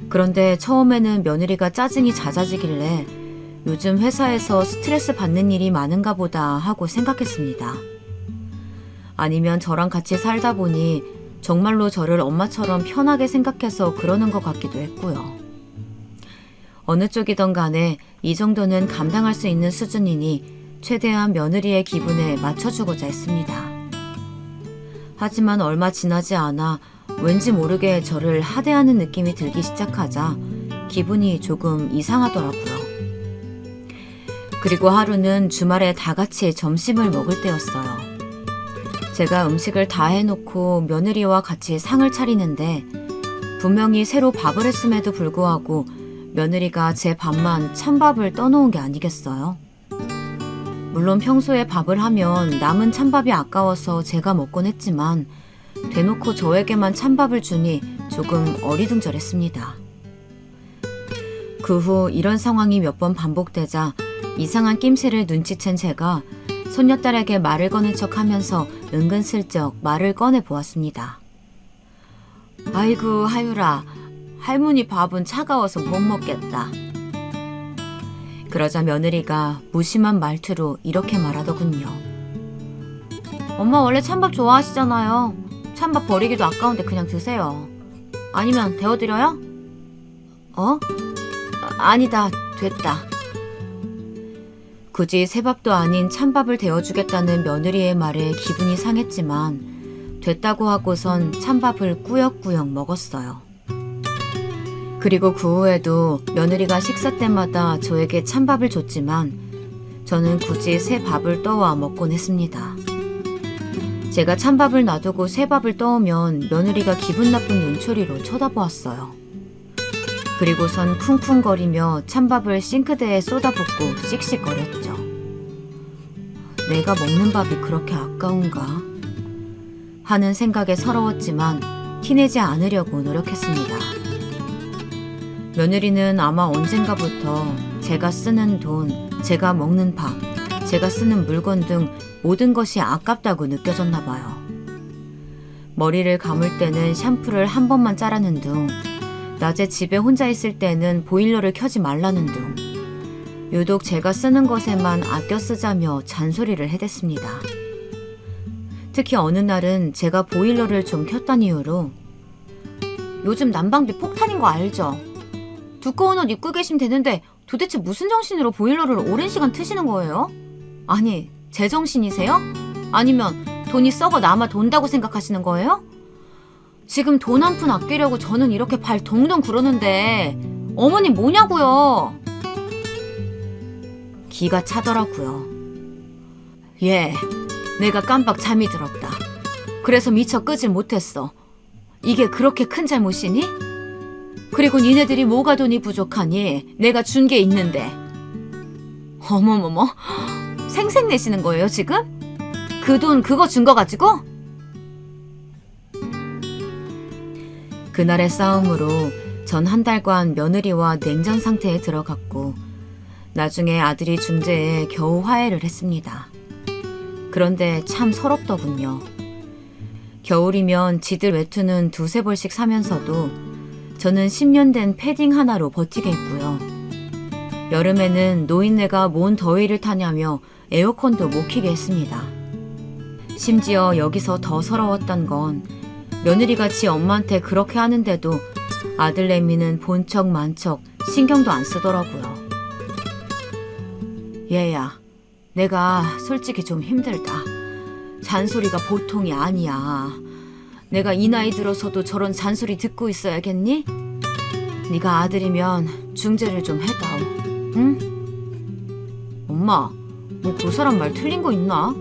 그런데 처음에는 며느리가 짜증이 잦아지길래 요즘 회사에서 스트레스 받는 일이 많은가 보다 하고 생각했습니다. 아니면 저랑 같이 살다 보니 정말로 저를 엄마처럼 편하게 생각해서 그러는 것 같기도 했고요. 어느 쪽이든 간에 이 정도는 감당할 수 있는 수준이니 최대한 며느리의 기분에 맞춰주고자 했습니다. 하지만 얼마 지나지 않아 왠지 모르게 저를 하대하는 느낌이 들기 시작하자 기분이 조금 이상하더라고요. 그리고 하루는 주말에 다 같이 점심을 먹을 때였어요. 제가 음식을 다 해놓고 며느리와 같이 상을 차리는데 분명히 새로 밥을 했음에도 불구하고 며느리가 제 밥만 찬밥을 떠놓은 게 아니겠어요? 물론 평소에 밥을 하면 남은 찬밥이 아까워서 제가 먹곤 했지만 대놓고 저에게만 찬밥을 주니 조금 어리둥절했습니다. 그 후 이런 상황이 몇 번 반복되자 이상한 낌새를 눈치챈 제가 손녀딸에게 말을 거는 척 하면서 은근슬쩍 말을 꺼내 보았습니다. 아이고 하유라, 할머니 밥은 차가워서 못 먹겠다. 그러자 며느리가 무심한 말투로 이렇게 말하더군요. 엄마 원래 찬밥 좋아하시잖아요. 찬밥 버리기도 아까운데 그냥 드세요. 아니면 데워드려요? 아니다, 됐다. 굳이 새밥도 아닌 찬밥을 데워주겠다는 며느리의 말에 기분이 상했지만 됐다고 하고선 찬밥을 꾸역꾸역 먹었어요. 그리고 그 후에도 며느리가 식사 때마다 저에게 찬밥을 줬지만 저는 굳이 새 밥을 떠와 먹곤 했습니다. 제가 찬밥을 놔두고 새 밥을 떠오면 며느리가 기분 나쁜 눈초리로 쳐다보았어요. 그리고선 쿵쿵거리며 찬밥을 싱크대에 쏟아붓고 씩씩거렸죠. 내가 먹는 밥이 그렇게 아까운가 하는 생각에 서러웠지만 티내지 않으려고 노력했습니다. 며느리는 아마 언젠가부터 제가 쓰는 돈, 제가 먹는 밥, 제가 쓰는 물건 등 모든 것이 아깝다고 느껴졌나 봐요. 머리를 감을 때는 샴푸를 한 번만 짜라는 둥, 낮에 집에 혼자 있을 때는 보일러를 켜지 말라는 둥, 유독 제가 쓰는 것에만 아껴 쓰자며 잔소리를 해댔습니다. 특히 어느 날은 제가 보일러를 좀 켰단 이유로 요즘 난방비 폭탄인 거 알죠? 두꺼운 옷 입고 계시면 되는데 도대체 무슨 정신으로 보일러를 오랜 시간 트시는 거예요? 아니, 제정신이세요? 아니면 돈이 썩어 남아 돈다고 생각하시는 거예요? 지금 돈 한 푼 아끼려고 저는 이렇게 발 동동 구르는데 어머님 뭐냐고요? 기가 차더라고요. 예, 내가 깜빡 잠이 들었다. 그래서 미처 끄질 못했어. 이게 그렇게 큰 잘못이니? 그리고 니네들이 뭐가 돈이 부족하니 내가 준 게 있는데. 어머머머, 생색내시는 거예요 지금? 그 돈 그거 준 거 가지고? 그날의 싸움으로 전 한 달간 며느리와 냉전 상태에 들어갔고 나중에 아들이 중재해 겨우 화해를 했습니다. 그런데 참 서럽더군요. 겨울이면 지들 외투는 두세 벌씩 사면서도 저는 10년 된 패딩 하나로 버티겠고요. 여름에는 노인네가 뭔 더위를 타냐며 에어컨도 못 켜게 했습니다. 심지어 여기서 더 서러웠던 건 며느리가 지 엄마한테 그렇게 하는데도 아들내미는 본 척 만 척 신경도 안 쓰더라고요. 얘야, 내가 솔직히 좀 힘들다. 잔소리가 보통이 아니야. 내가 이 나이 들어서도 저런 잔소리 듣고 있어야겠니? 네가 아들이면 중재를 좀 해다오. 응? 엄마, 뭐 그 사람 말 틀린 거 있나?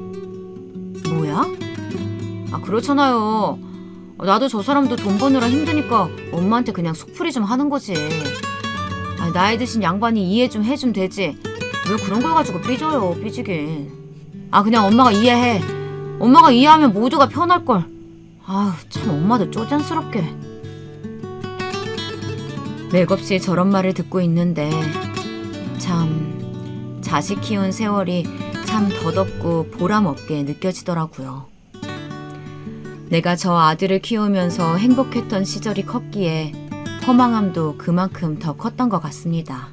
뭐야? 아, 그렇잖아요. 나도 저 사람도 돈 버느라 힘드니까 엄마한테 그냥 속풀이 좀 하는 거지. 아, 나이 드신 양반이 이해 좀 해주면 되지. 왜 그런 걸 가지고 삐져요, 삐지긴. 아, 그냥 엄마가 이해해. 엄마가 이해하면 모두가 편할걸. 아휴, 참 엄마도 쪼잔스럽게. 맥없이 저런 말을 듣고 있는데 참 자식 키운 세월이 참 덧없고 보람없게 느껴지더라고요. 내가 저 아들을 키우면서 행복했던 시절이 컸기에 허망함도 그만큼 더 컸던 것 같습니다.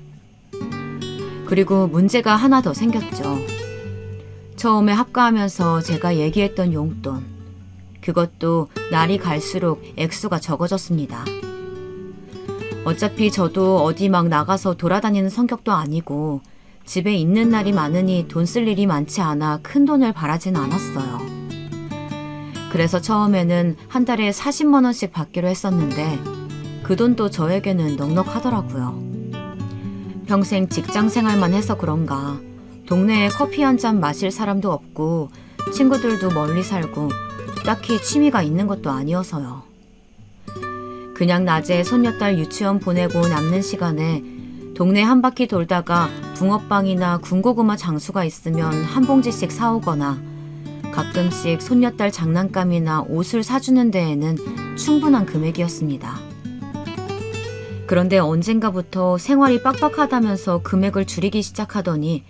그리고 문제가 하나 더 생겼죠. 처음에 합가하면서 제가 얘기했던 용돈, 그것도 날이 갈수록 액수가 적어졌습니다. 어차피 저도 어디 막 나가서 돌아다니는 성격도 아니고 집에 있는 날이 많으니 돈 쓸 일이 많지 않아 큰 돈을 바라진 않았어요. 그래서 처음에는 한 달에 40만 원씩 받기로 했었는데 그 돈도 저에게는 넉넉하더라고요. 평생 직장 생활만 해서 그런가 동네에 커피 한 잔 마실 사람도 없고 친구들도 멀리 살고 딱히 취미가 있는 것도 아니어서요. 그냥 낮에 손녀딸 유치원 보내고 남는 시간에 동네 한 바퀴 돌다가 붕어빵이나 군고구마 장수가 있으면 한 봉지씩 사오거나 가끔씩 손녀딸 장난감이나 옷을 사주는 데에는 충분한 금액이었습니다. 그런데 언젠가부터 생활이 빡빡하다면서 금액을 줄이기 시작하더니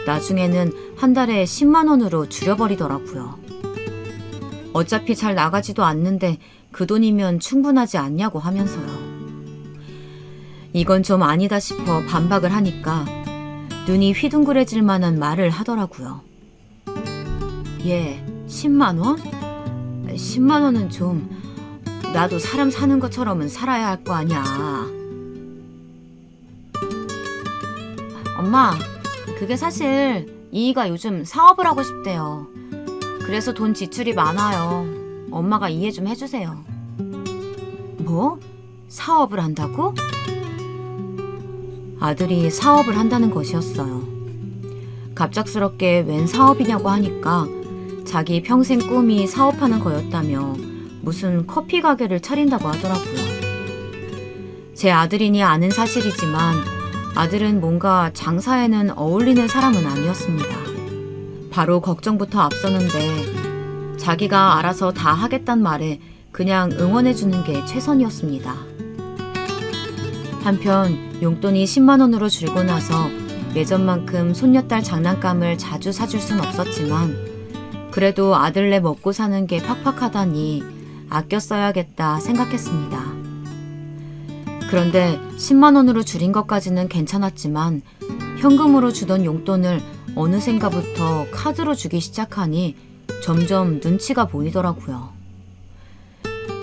나중에는 한 달에 10만 원으로 줄여버리더라고요. 어차피 잘 나가지도 않는데 그 돈이면 충분하지 않냐고 하면서요. 이건 좀 아니다 싶어 반박을 하니까 눈이 휘둥그레질 만한 말을 하더라고요. 얘, 10만 원? 10만 원은 좀 나도 사람 사는 것처럼은 살아야 할 거 아니야. 엄마, 그게 사실 이이가 요즘 사업을 하고 싶대요. 그래서 돈 지출이 많아요. 엄마가 이해 좀 해주세요. 뭐? 사업을 한다고? 아들이 사업을 한다는 것이었어요. 갑작스럽게 웬 사업이냐고 하니까 자기 평생 꿈이 사업하는 거였다며 무슨 커피 가게를 차린다고 하더라고요. 제 아들이니 아는 사실이지만 아들은 뭔가 장사에는 어울리는 사람은 아니었습니다. 바로 걱정부터 앞서는데 자기가 알아서 다 하겠단 말에 그냥 응원해주는 게 최선이었습니다. 한편 용돈이 10만 원으로 줄고 나서 예전만큼 손녀딸 장난감을 자주 사줄 순 없었지만 그래도 아들네 먹고 사는 게 팍팍하다니 아껴 써야겠다 생각했습니다. 그런데 10만 원으로 줄인 것까지는 괜찮았지만 현금으로 주던 용돈을 어느샌가부터 카드로 주기 시작하니 점점 눈치가 보이더라고요.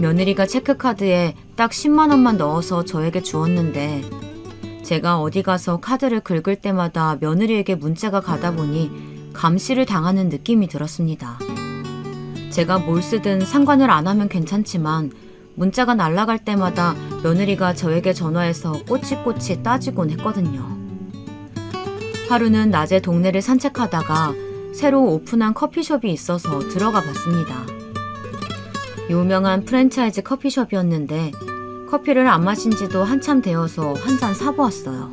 며느리가 체크카드에 딱 10만 원만 넣어서 저에게 주었는데 제가 어디 가서 카드를 긁을 때마다 며느리에게 문자가 가다 보니 감시를 당하는 느낌이 들었습니다. 제가 뭘 쓰든 상관을 안 하면 괜찮지만 문자가 날아갈 때마다 며느리가 저에게 전화해서 꼬치꼬치 따지곤 했거든요. 하루는 낮에 동네를 산책하다가 새로 오픈한 커피숍이 있어서 들어가 봤습니다. 유명한 프랜차이즈 커피숍이었는데 커피를 안 마신 지도 한참 되어서 한 잔 사보았어요.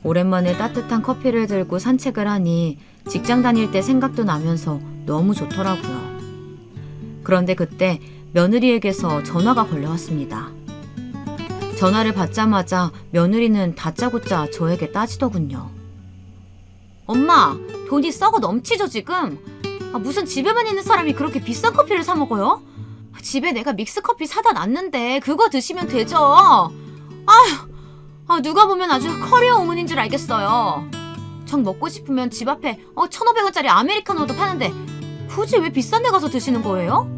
오랜만에 따뜻한 커피를 들고 산책을 하니 직장 다닐 때 생각도 나면서 너무 좋더라고요. 그런데 그때 며느리에게서 전화가 걸려왔습니다. 전화를 받자마자 며느리는 다짜고짜 저에게 따지더군요. 엄마, 돈이 썩어 넘치죠 지금? 무슨 집에만 있는 사람이 그렇게 비싼 커피를 사 먹어요? 집에 내가 믹스커피 사다 놨는데 그거 드시면 되죠. 누가 보면 아주 커리어 우먼인 줄 알겠어요. 정 먹고 싶으면 집 앞에 1,500원짜리 아메리카노도 파는데 굳이 왜 비싼 데 가서 드시는 거예요?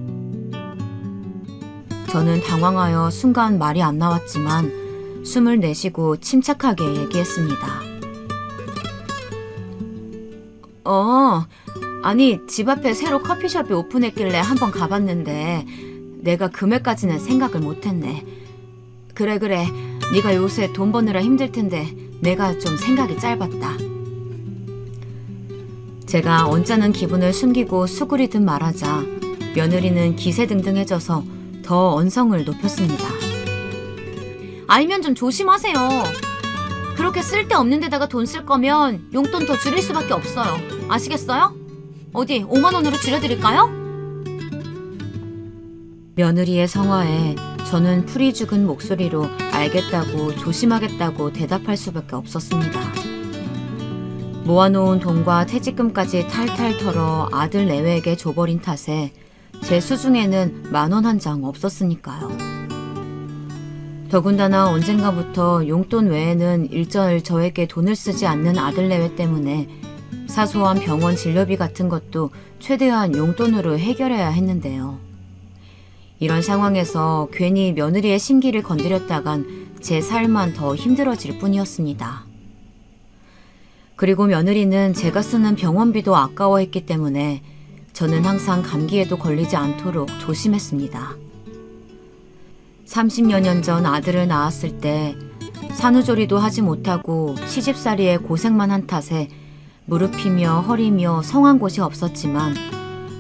저는 당황하여 순간 말이 안 나왔지만 숨을 내쉬고 침착하게 얘기했습니다. 아니 집 앞에 새로 커피숍이 오픈했길래 한번 가봤는데 내가 금액까지는 생각을 못했네. 그래 네가 요새 돈 버느라 힘들 텐데 내가 좀 생각이 짧았다. 제가 언짢은 기분을 숨기고 수그리듯 말하자 며느리는 기세등등해져서 더 언성을 높였습니다. 알면 좀 조심하세요. 그렇게 쓸데없는 데다가 돈 쓸 거면 용돈 더 줄일 수밖에 없어요. 아시겠어요? 어디 5만 원으로 줄여드릴까요? 며느리의 성화에 저는 풀이 죽은 목소리로 알겠다고 조심하겠다고 대답할 수밖에 없었습니다. 모아놓은 돈과 퇴직금까지 탈탈 털어 아들 내외에게 줘버린 탓에 제 수중에는 10,000원 한 장 없었으니까요. 더군다나 언젠가부터 용돈 외에는 일절 저에게 돈을 쓰지 않는 아들 내외 때문에 사소한 병원 진료비 같은 것도 최대한 용돈으로 해결해야 했는데요. 이런 상황에서 괜히 며느리의 심기를 건드렸다간 제 삶만 더 힘들어질 뿐이었습니다. 그리고 며느리는 제가 쓰는 병원비도 아까워했기 때문에 저는 항상 감기에도 걸리지 않도록 조심했습니다. 30여 년 전 아들을 낳았을 때 산후조리도 하지 못하고 시집살이에 고생만 한 탓에 무릎이며 허리며 성한 곳이 없었지만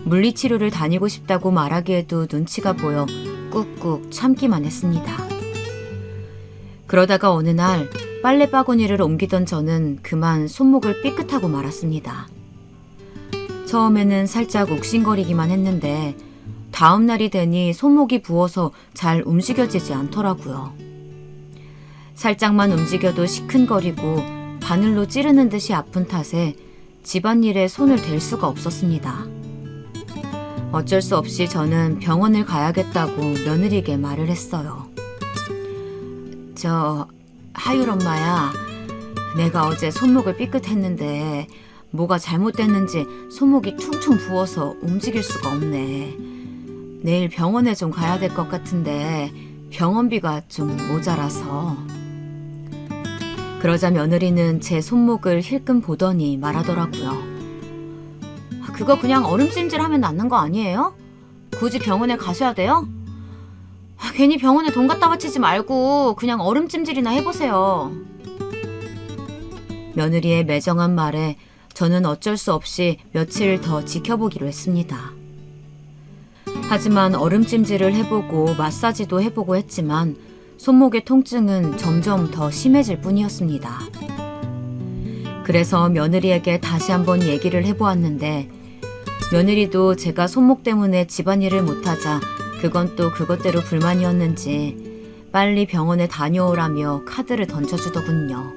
물리치료를 다니고 싶다고 말하기에도 눈치가 보여 꾹꾹 참기만 했습니다. 그러다가 어느 날 빨래 바구니를 옮기던 저는 그만 손목을 삐끗하고 말았습니다. 처음에는 살짝 욱신거리기만 했는데 다음 날이 되니 손목이 부어서 잘 움직여지지 않더라고요. 살짝만 움직여도 시큰거리고 바늘로 찌르는 듯이 아픈 탓에 집안일에 손을 댈 수가 없었습니다. 어쩔 수 없이 저는 병원을 가야겠다고 며느리에게 말을 했어요. 하율 엄마야, 내가 어제 손목을 삐끗했는데 뭐가 잘못됐는지 손목이 퉁퉁 부어서 움직일 수가 없네. 내일 병원에 좀 가야 될 것 같은데 병원비가 좀 모자라서. 그러자 며느리는 제 손목을 힐끔 보더니 말하더라고요. 그거 그냥 얼음찜질하면 낫는 거 아니에요? 굳이 병원에 가셔야 돼요? 괜히 병원에 돈 갖다 바치지 말고 그냥 얼음찜질이나 해보세요. 며느리의 매정한 말에 저는 어쩔 수 없이 며칠 더 지켜보기로 했습니다. 하지만 얼음찜질을 해보고 마사지도 해보고 했지만 손목의 통증은 점점 더 심해질 뿐이었습니다. 그래서 며느리에게 다시 한번 얘기를 해보았는데 며느리도 제가 손목 때문에 집안일을 못하자 그건 또 그것대로 불만이었는지 빨리 병원에 다녀오라며 카드를 던져주더군요.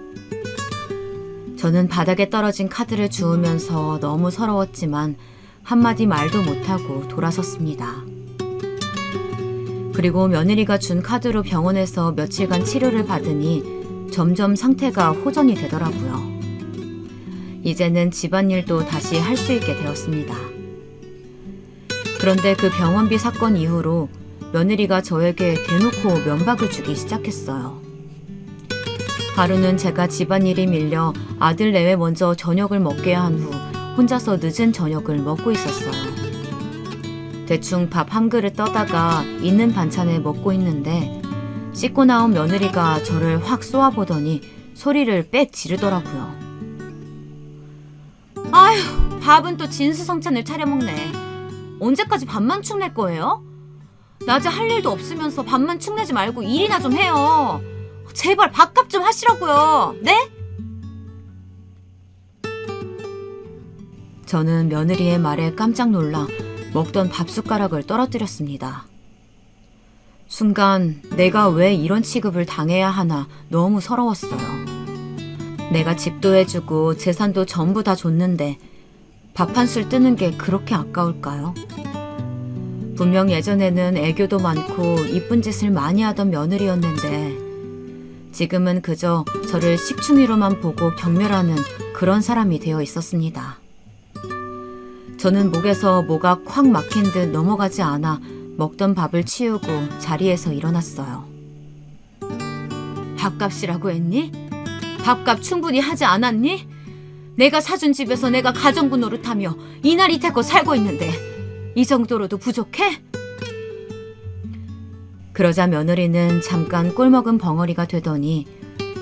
저는 바닥에 떨어진 카드를 주우면서 너무 서러웠지만 한마디 말도 못하고 돌아섰습니다. 그리고 며느리가 준 카드로 병원에서 며칠간 치료를 받으니 점점 상태가 호전이 되더라고요. 이제는 집안일도 다시 할 수 있게 되었습니다. 그런데 그 병원비 사건 이후로 며느리가 저에게 대놓고 면박을 주기 시작했어요. 하루는 제가 집안일이 밀려 아들 내외 먼저 저녁을 먹게 한 후 혼자서 늦은 저녁을 먹고 있었어요. 대충 밥 한 그릇 떠다가 있는 반찬에 먹고 있는데 씻고 나온 며느리가 저를 확 쏘아보더니 소리를 빽 지르더라고요. 아휴, 밥은 또 진수성찬을 차려먹네. 언제까지 밥만 축낼 거예요? 낮에 할 일도 없으면서 밥만 축내지 말고 일이나 좀 해요. 제발 밥값 좀 하시라고요. 네? 저는 며느리의 말에 깜짝 놀라 먹던 밥 숟가락을 떨어뜨렸습니다. 순간 내가 왜 이런 취급을 당해야 하나 너무 서러웠어요. 내가 집도 해주고 재산도 전부 다 줬는데 밥 한 술 뜨는 게 그렇게 아까울까요? 분명 예전에는 애교도 많고 이쁜 짓을 많이 하던 며느리였는데 지금은 그저 저를 식충이로만 보고 경멸하는 그런 사람이 되어 있었습니다. 저는 목에서 뭐가 콱 막힌 듯 넘어가지 않아 먹던 밥을 치우고 자리에서 일어났어요. 밥값이라고 했니? 밥값 충분히 하지 않았니? 내가 사준 집에서 내가 가정부 노릇하며 이날 이태껏 살고 있는데 이 정도로도 부족해? 그러자 며느리는 잠깐 꼴먹은 벙어리가 되더니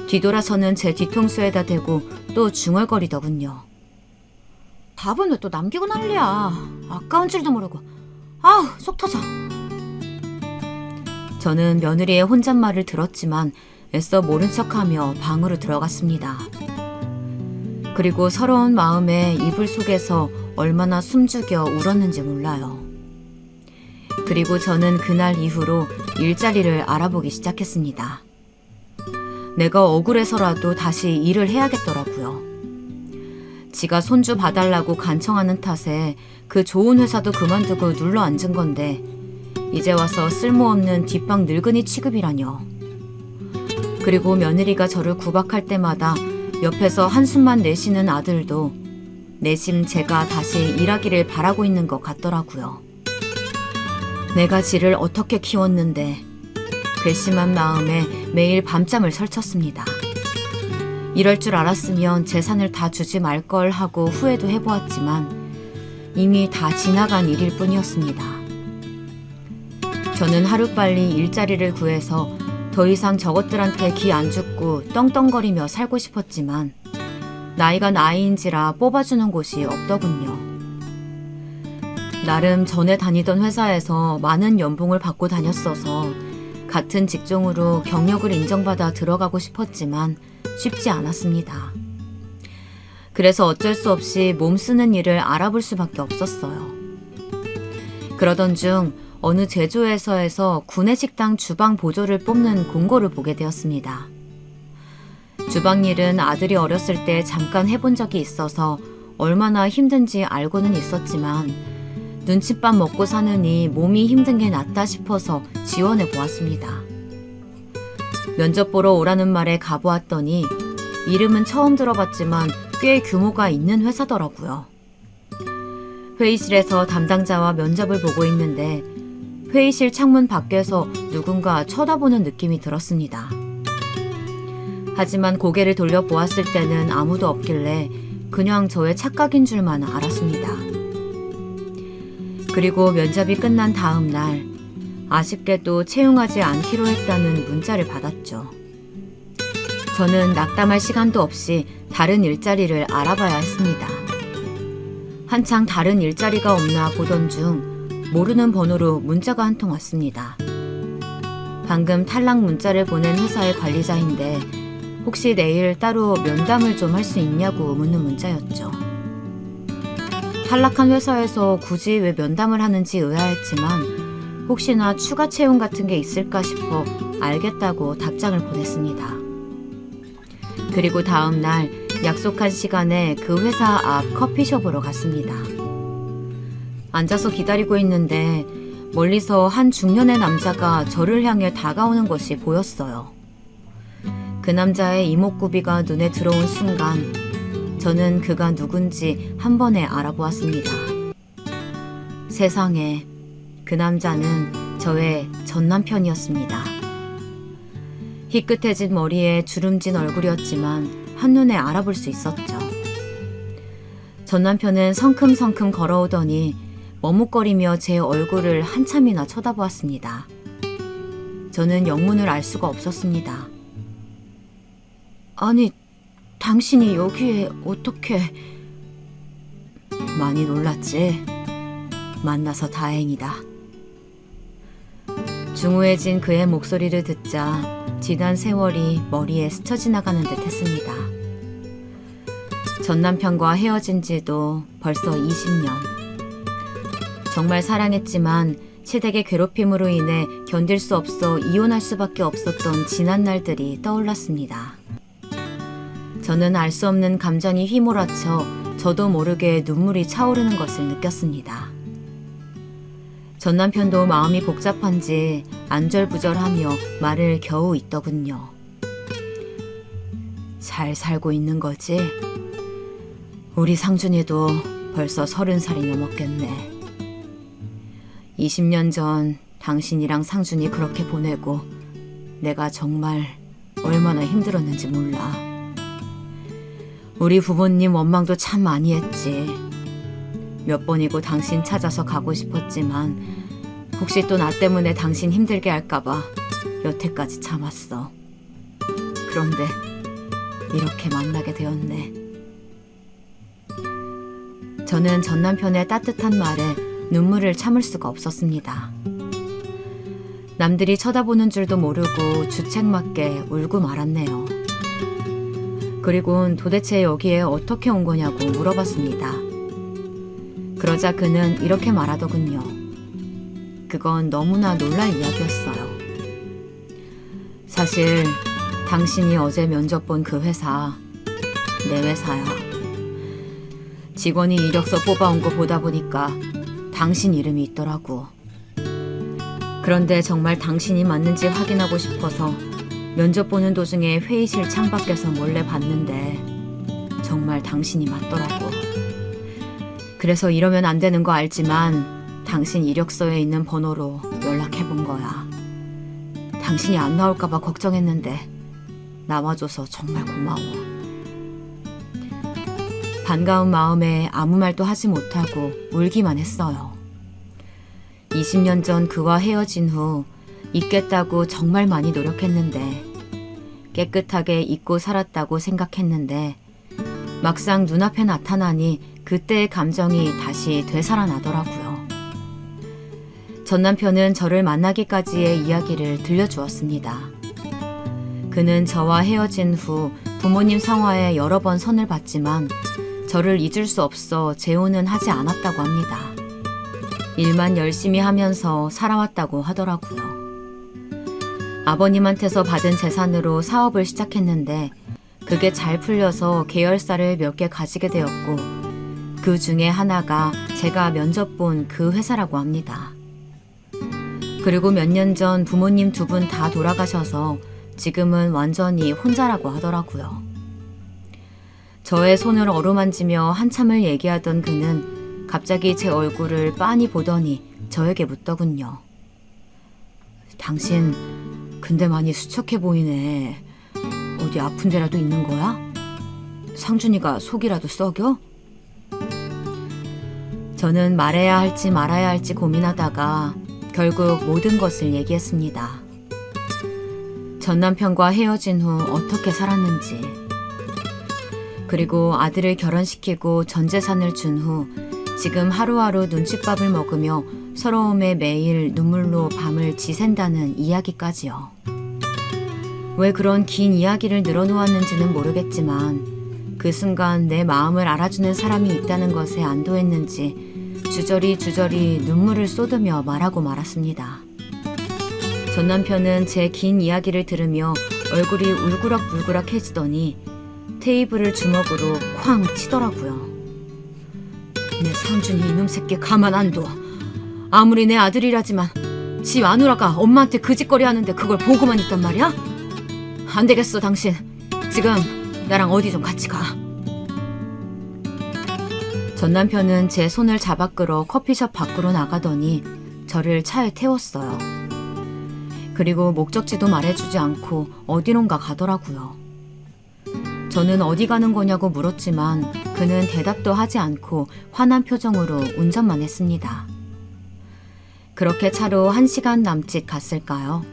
뒤돌아서는 제 뒤통수에다 대고 또 중얼거리더군요. 밥은 왜 또 남기고 난리야. 아까운 줄도 모르고. 아우, 속 터져. 저는 며느리의 혼잣말을 들었지만 애써 모른 척하며 방으로 들어갔습니다. 그리고 서러운 마음에 이불 속에서 얼마나 숨죽여 울었는지 몰라요. 그리고 저는 그날 이후로 일자리를 알아보기 시작했습니다. 내가 억울해서라도 다시 일을 해야겠더라고요. 지가 손주 봐달라고 간청하는 탓에 그 좋은 회사도 그만두고 눌러 앉은 건데 이제 와서 쓸모없는 뒷방 늙은이 취급이라뇨. 그리고 며느리가 저를 구박할 때마다 옆에서 한숨만 내쉬는 아들도 내심 제가 다시 일하기를 바라고 있는 것 같더라고요. 내가 지를 어떻게 키웠는데 괘씸한 마음에 매일 밤잠을 설쳤습니다. 이럴 줄 알았으면 재산을 다 주지 말 걸 하고 후회도 해보았지만 이미 다 지나간 일일 뿐이었습니다. 저는 하루빨리 일자리를 구해서 더 이상 저것들한테 기 안 죽고 떵떵거리며 살고 싶었지만 나이가 나이인지라 뽑아주는 곳이 없더군요. 나름 전에 다니던 회사에서 많은 연봉을 받고 다녔어서 같은 직종으로 경력을 인정받아 들어가고 싶었지만 쉽지 않았습니다. 그래서 어쩔 수 없이 몸 쓰는 일을 알아볼 수밖에 없었어요. 그러던 중 어느 제조회사에서 구내식당 주방 보조를 뽑는 공고를 보게 되었습니다. 주방 일은 아들이 어렸을 때 잠깐 해본 적이 있어서 얼마나 힘든지 알고는 있었지만 눈칫밥 먹고 사느니 몸이 힘든 게 낫다 싶어서 지원해 보았습니다. 면접 보러 오라는 말에 가보았더니 이름은 처음 들어봤지만 꽤 규모가 있는 회사더라고요. 회의실에서 담당자와 면접을 보고 있는데 회의실 창문 밖에서 누군가 쳐다보는 느낌이 들었습니다. 하지만 고개를 돌려보았을 때는 아무도 없길래 그냥 저의 착각인 줄만 알았습니다. 그리고 면접이 끝난 다음 날 아쉽게도 채용하지 않기로 했다는 문자를 받았죠. 저는 낙담할 시간도 없이 다른 일자리를 알아봐야 했습니다. 한창 다른 일자리가 없나 보던 중 모르는 번호로 문자가 한 통 왔습니다. 방금 탈락 문자를 보낸 회사의 관리자인데 혹시 내일 따로 면담을 좀 할 수 있냐고 묻는 문자였죠. 탈락한 회사에서 굳이 왜 면담을 하는지 의아했지만 혹시나 추가 채용 같은 게 있을까 싶어 알겠다고 답장을 보냈습니다. 그리고 다음 날 약속한 시간에 그 회사 앞 커피숍으로 갔습니다. 앉아서 기다리고 있는데 멀리서 한 중년의 남자가 저를 향해 다가오는 것이 보였어요. 그 남자의 이목구비가 눈에 들어온 순간 저는 그가 누군지 한 번에 알아보았습니다. 세상에, 그 남자는 저의 전남편이었습니다. 희끗해진 머리에 주름진 얼굴이었지만 한눈에 알아볼 수 있었죠. 전남편은 성큼성큼 걸어오더니 머뭇거리며 제 얼굴을 한참이나 쳐다보았습니다. 저는 영문을 알 수가 없었습니다. 아니, 당신이 여기에 어떻게... 많이 놀랐지? 만나서 다행이다. 중후해진 그의 목소리를 듣자 지난 세월이 머리에 스쳐 지나가는 듯 했습니다. 전 남편과 헤어진 지도 벌써 20년. 정말 사랑했지만 시댁의 괴롭힘으로 인해 견딜 수 없어 이혼할 수밖에 없었던 지난 날들이 떠올랐습니다. 저는 알 수 없는 감정이 휘몰아쳐 저도 모르게 눈물이 차오르는 것을 느꼈습니다. 전 남편도 마음이 복잡한지 안절부절하며 말을 겨우 잇더군요. 잘 살고 있는 거지? 우리 상준이도 벌써 30살이 넘었겠네. 20년 전 당신이랑 상준이 그렇게 보내고 내가 정말 얼마나 힘들었는지 몰라. 우리 부모님 원망도 참 많이 했지. 몇 번이고 당신 찾아서 가고 싶었지만 혹시 또 나 때문에 당신 힘들게 할까봐 여태까지 참았어. 그런데 이렇게 만나게 되었네. 저는 전 남편의 따뜻한 말에 눈물을 참을 수가 없었습니다. 남들이 쳐다보는 줄도 모르고 주책맞게 울고 말았네요. 그리곤 도대체 여기에 어떻게 온 거냐고 물어봤습니다. 그러자 그는 이렇게 말하더군요. 그건 너무나 놀랄 이야기였어요. 사실 당신이 어제 면접 본 그 회사, 내 회사야. 직원이 이력서 뽑아온 거 보다 보니까 당신 이름이 있더라고. 그런데 정말 당신이 맞는지 확인하고 싶어서 면접 보는 도중에 회의실 창밖에서 몰래 봤는데 정말 당신이 맞더라고. 그래서 이러면 안 되는 거 알지만 당신 이력서에 있는 번호로 연락해 본 거야. 당신이 안 나올까봐 걱정했는데 나와줘서 정말 고마워. 반가운 마음에 아무 말도 하지 못하고 울기만 했어요. 20년 전 그와 헤어진 후 잊겠다고 정말 많이 노력했는데 깨끗하게 잊고 살았다고 생각했는데 막상 눈앞에 나타나니 그때의 감정이 다시 되살아나더라고요. 전 남편은 저를 만나기까지의 이야기를 들려주었습니다. 그는 저와 헤어진 후 부모님 성화에 여러 번 선을 봤지만 저를 잊을 수 없어 재혼은 하지 않았다고 합니다. 일만 열심히 하면서 살아왔다고 하더라고요. 아버님한테서 받은 재산으로 사업을 시작했는데 그게 잘 풀려서 계열사를 몇 개 가지게 되었고 그 중에 하나가 제가 면접 본 그 회사라고 합니다. 그리고 몇 년 전 부모님 두 분 다 돌아가셔서 지금은 완전히 혼자라고 하더라고요. 저의 손을 어루만지며 한참을 얘기하던 그는 갑자기 제 얼굴을 빤히 보더니 저에게 묻더군요. 당신 근데 많이 수척해 보이네. 어디 아픈 데라도 있는 거야? 상준이가 속이라도 썩여? 저는 말해야 할지 말아야 할지 고민하다가 결국 모든 것을 얘기했습니다. 전 남편과 헤어진 후 어떻게 살았는지, 그리고 아들을 결혼시키고 전 재산을 준 후 지금 하루하루 눈칫밥을 먹으며 서러움에 매일 눈물로 밤을 지샌다는 이야기까지요. 왜 그런 긴 이야기를 늘어놓았는지는 모르겠지만 그 순간 내 마음을 알아주는 사람이 있다는 것에 안도했는지 주저리 눈물을 쏟으며 말하고 말았습니다. 전 남편은 제 긴 이야기를 들으며 얼굴이 울그락불그락해지더니 테이블을 주먹으로 쾅 치더라고요. 내 상준이 이놈 새끼 가만 안 둬. 아무리 내 아들이라지만 지 마누라가 엄마한테 그 짓거리 하는데 그걸 보고만 있단 말이야? 안 되겠어 당신. 지금 나랑 어디 좀 같이 가. 전 남편은 제 손을 잡아 끌어 커피숍 밖으로 나가더니 저를 차에 태웠어요. 그리고 목적지도 말해주지 않고 어디론가 가더라고요. 저는 어디 가는 거냐고 물었지만 그는 대답도 하지 않고 화난 표정으로 운전만 했습니다. 그렇게 차로 1시간 남짓 갔을까요?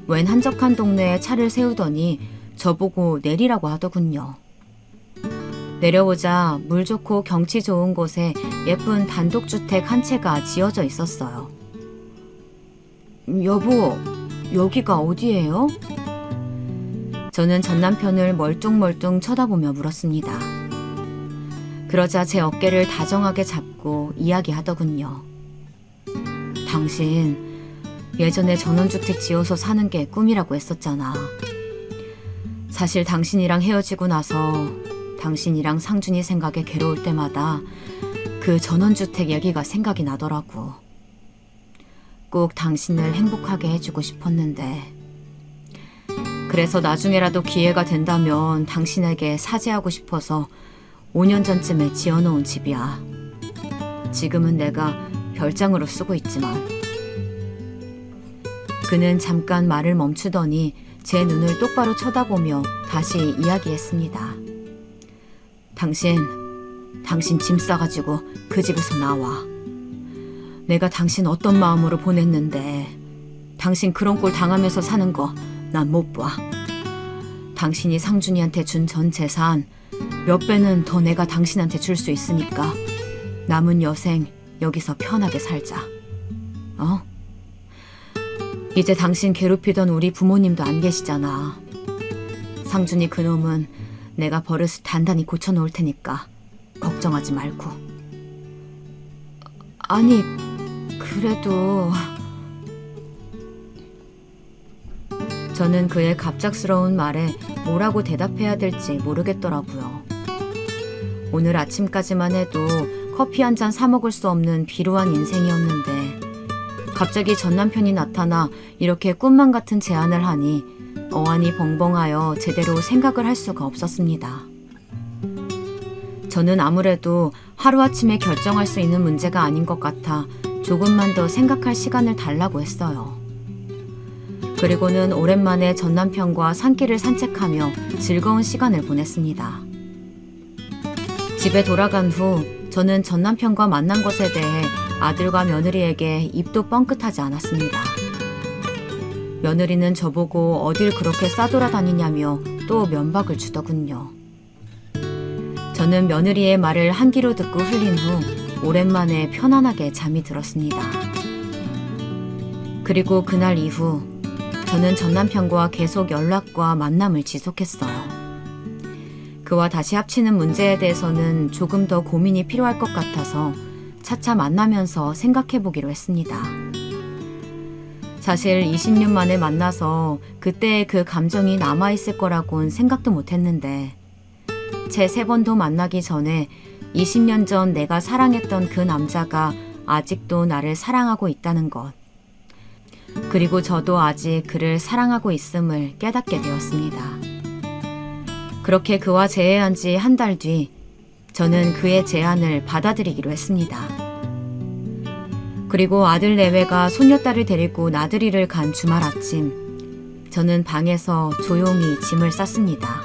웬 한적한 동네에 차를 세우더니 저보고 내리라고 하더군요. 내려오자 물 좋고 경치 좋은 곳에 예쁜 단독주택 한 채가 지어져 있었어요. 여보, 여기가 어디예요? 저는 전 남편을 멀뚱멀뚱 쳐다보며 물었습니다. 그러자 제 어깨를 다정하게 잡고 이야기하더군요. 당신 예전에 전원주택 지어서 사는 게 꿈이라고 했었잖아. 사실 당신이랑 헤어지고 나서 당신이랑 상준이 생각에 괴로울 때마다 그 전원주택 얘기가 생각이 나더라고. 꼭 당신을 행복하게 해주고 싶었는데, 그래서 나중에라도 기회가 된다면 당신에게 사죄하고 싶어서 5년 전쯤에 지어놓은 집이야. 지금은 내가 별장으로 쓰고 있지만. 그는 잠깐 말을 멈추더니 제 눈을 똑바로 쳐다보며 다시 이야기했습니다. 당신 짐 싸가지고 그 집에서 나와. 내가 당신 어떤 마음으로 보냈는데 당신 그런 꼴 당하면서 사는 거 난 못 봐. 당신이 상준이한테 준 전 재산 몇 배는 더 내가 당신한테 줄 수 있으니까 남은 여생 여기서 편하게 살자. 어? 이제 당신 괴롭히던 우리 부모님도 안 계시잖아. 상준이 그놈은 내가 버릇을 단단히 고쳐놓을 테니까 걱정하지 말고. 아니, 그래도... 저는 그의 갑작스러운 말에 뭐라고 대답해야 될지 모르겠더라고요. 오늘 아침까지만 해도 커피 한 잔 사 먹을 수 없는 비루한 인생이었는데 갑자기 전 남편이 나타나 이렇게 꿈만 같은 제안을 하니 어안이 벙벙하여 제대로 생각을 할 수가 없었습니다. 저는 아무래도 하루아침에 결정할 수 있는 문제가 아닌 것 같아 조금만 더 생각할 시간을 달라고 했어요. 그리고는 오랜만에 전 남편과 산길을 산책하며 즐거운 시간을 보냈습니다. 집에 돌아간 후 저는 전 남편과 만난 것에 대해 아들과 며느리에게 입도 뻥끗하지 않았습니다. 며느리는 저보고 어딜 그렇게 싸돌아다니냐며 또 면박을 주더군요. 저는 며느리의 말을 한 귀로 듣고 흘린 후 오랜만에 편안하게 잠이 들었습니다. 그리고 그날 이후 저는 전 남편과 계속 연락과 만남을 지속했어요. 그와 다시 합치는 문제에 대해서는 조금 더 고민이 필요할 것 같아서 차차 만나면서 생각해보기로 했습니다. 사실 20년 만에 만나서 그때의 그 감정이 남아있을 거라고는 생각도 못했는데 채 3번도 만나기 전에 20년 전 내가 사랑했던 그 남자가 아직도 나를 사랑하고 있다는 것, 그리고 저도 아직 그를 사랑하고 있음을 깨닫게 되었습니다. 그렇게 그와 재회한 지 한 달 뒤 저는 그의 제안을 받아들이기로 했습니다. 그리고 아들 내외가 손녀딸을 데리고 나들이를 간 주말 아침, 저는 방에서 조용히 짐을 쌌습니다.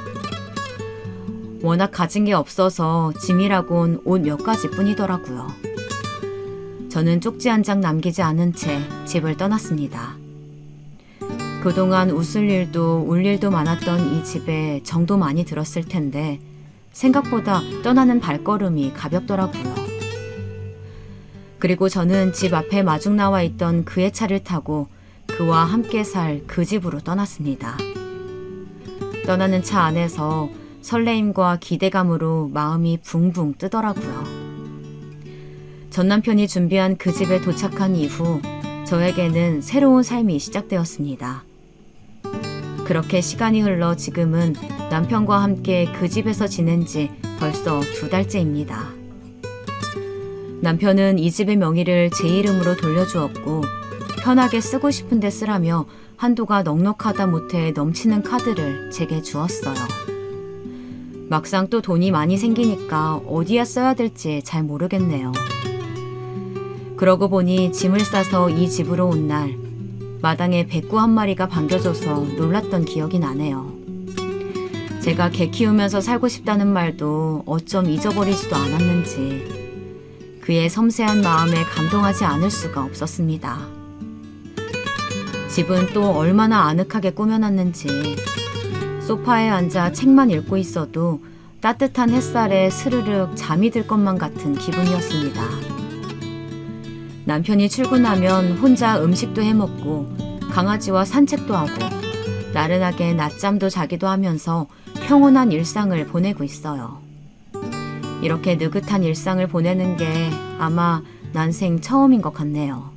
워낙 가진 게 없어서 짐이라곤 옷 몇 가지 뿐이더라고요. 저는 쪽지 한 장 남기지 않은 채 집을 떠났습니다. 그동안 웃을 일도 울 일도 많았던 이 집에 정도 많이 들었을 텐데 생각보다 떠나는 발걸음이 가볍더라고요. 그리고 저는 집 앞에 마중 나와 있던 그의 차를 타고 그와 함께 살 그 집으로 떠났습니다. 떠나는 차 안에서 설레임과 기대감으로 마음이 붕붕 뜨더라고요. 전 남편이 준비한 그 집에 도착한 이후 저에게는 새로운 삶이 시작되었습니다. 그렇게 시간이 흘러 지금은 남편과 함께 그 집에서 지낸 지 벌써 2달째입니다. 남편은 이 집의 명의를 제 이름으로 돌려주었고 편하게 쓰고 싶은데 쓰라며 한도가 넉넉하다 못해 넘치는 카드를 제게 주었어요. 막상 또 돈이 많이 생기니까 어디에 써야 될지 잘 모르겠네요. 그러고 보니 짐을 싸서 이 집으로 온 날 마당에 백구 한 마리가 반겨져서 놀랐던 기억이 나네요. 제가 개 키우면서 살고 싶다는 말도 어쩜 잊어버리지도 않았는지 그의 섬세한 마음에 감동하지 않을 수가 없었습니다. 집은 또 얼마나 아늑하게 꾸며놨는지 소파에 앉아 책만 읽고 있어도 따뜻한 햇살에 스르륵 잠이 들 것만 같은 기분이었습니다. 남편이 출근하면 혼자 음식도 해먹고 강아지와 산책도 하고 나른하게 낮잠도 자기도 하면서 평온한 일상을 보내고 있어요. 이렇게 느긋한 일상을 보내는 게 아마 난생 처음인 것 같네요.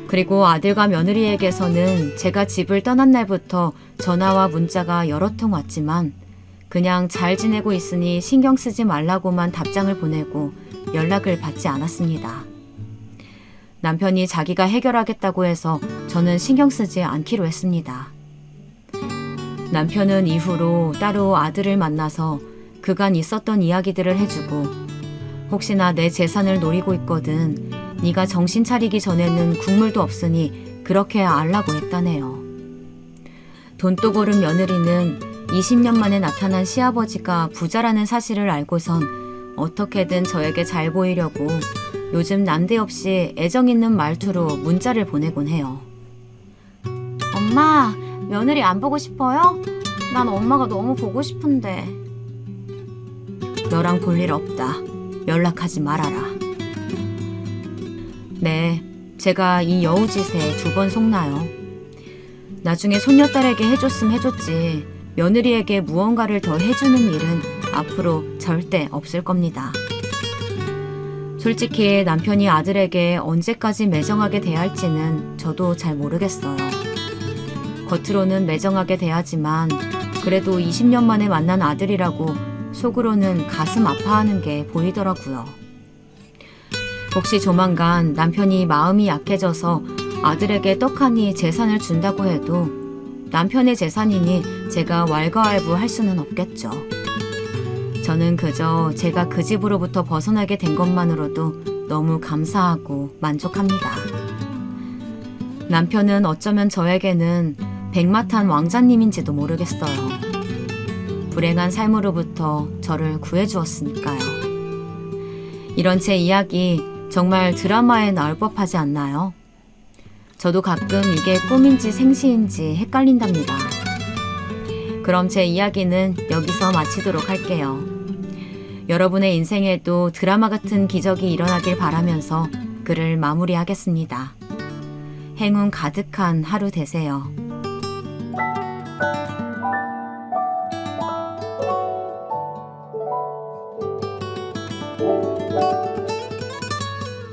그리고 아들과 며느리에게서는 제가 집을 떠난 날부터 전화와 문자가 여러 통 왔지만 그냥 잘 지내고 있으니 신경 쓰지 말라고만 답장을 보내고 연락을 받지 않았습니다. 남편이 자기가 해결하겠다고 해서 저는 신경 쓰지 않기로 했습니다. 남편은 이후로 따로 아들을 만나서 그간 있었던 이야기들을 해주고 혹시나 내 재산을 노리고 있거든 네가 정신 차리기 전에는 국물도 없으니 그렇게 알라고 했다네요. 돈독 오른 며느리는 20년 만에 나타난 시아버지가 부자라는 사실을 알고선 어떻게든 저에게 잘 보이려고 요즘 난데없이 애정 있는 말투로 문자를 보내곤 해요. 엄마, 며느리 안 보고 싶어요? 난 엄마가 너무 보고 싶은데. 너랑 볼 일 없다. 연락하지 말아라. 네, 제가 이 여우짓에 2번 속나요. 나중에 손녀딸에게 해줬으면 해줬지 며느리에게 무언가를 더 해주는 일은 앞으로 절대 없을 겁니다. 솔직히 남편이 아들에게 언제까지 매정하게 대할지는 저도 잘 모르겠어요. 겉으로는 매정하게 대하지만 그래도 20년 만에 만난 아들이라고 속으로는 가슴 아파하는 게 보이더라고요. 혹시 조만간 남편이 마음이 약해져서 아들에게 떡하니 재산을 준다고 해도 남편의 재산이니 제가 왈가왈부할 수는 없겠죠. 저는 그저 제가 그 집으로부터 벗어나게 된 것만으로도 너무 감사하고 만족합니다. 남편은 어쩌면 저에게는 백마탄 왕자님인지도 모르겠어요. 불행한 삶으로부터 저를 구해주었으니까요. 이런 제 이야기 정말 드라마에 나올 법하지 않나요? 저도 가끔 이게 꿈인지 생시인지 헷갈린답니다. 그럼 제 이야기는 여기서 마치도록 할게요. 여러분의 인생에도 드라마 같은 기적이 일어나길 바라면서 글을 마무리하겠습니다. 행운 가득한 하루 되세요.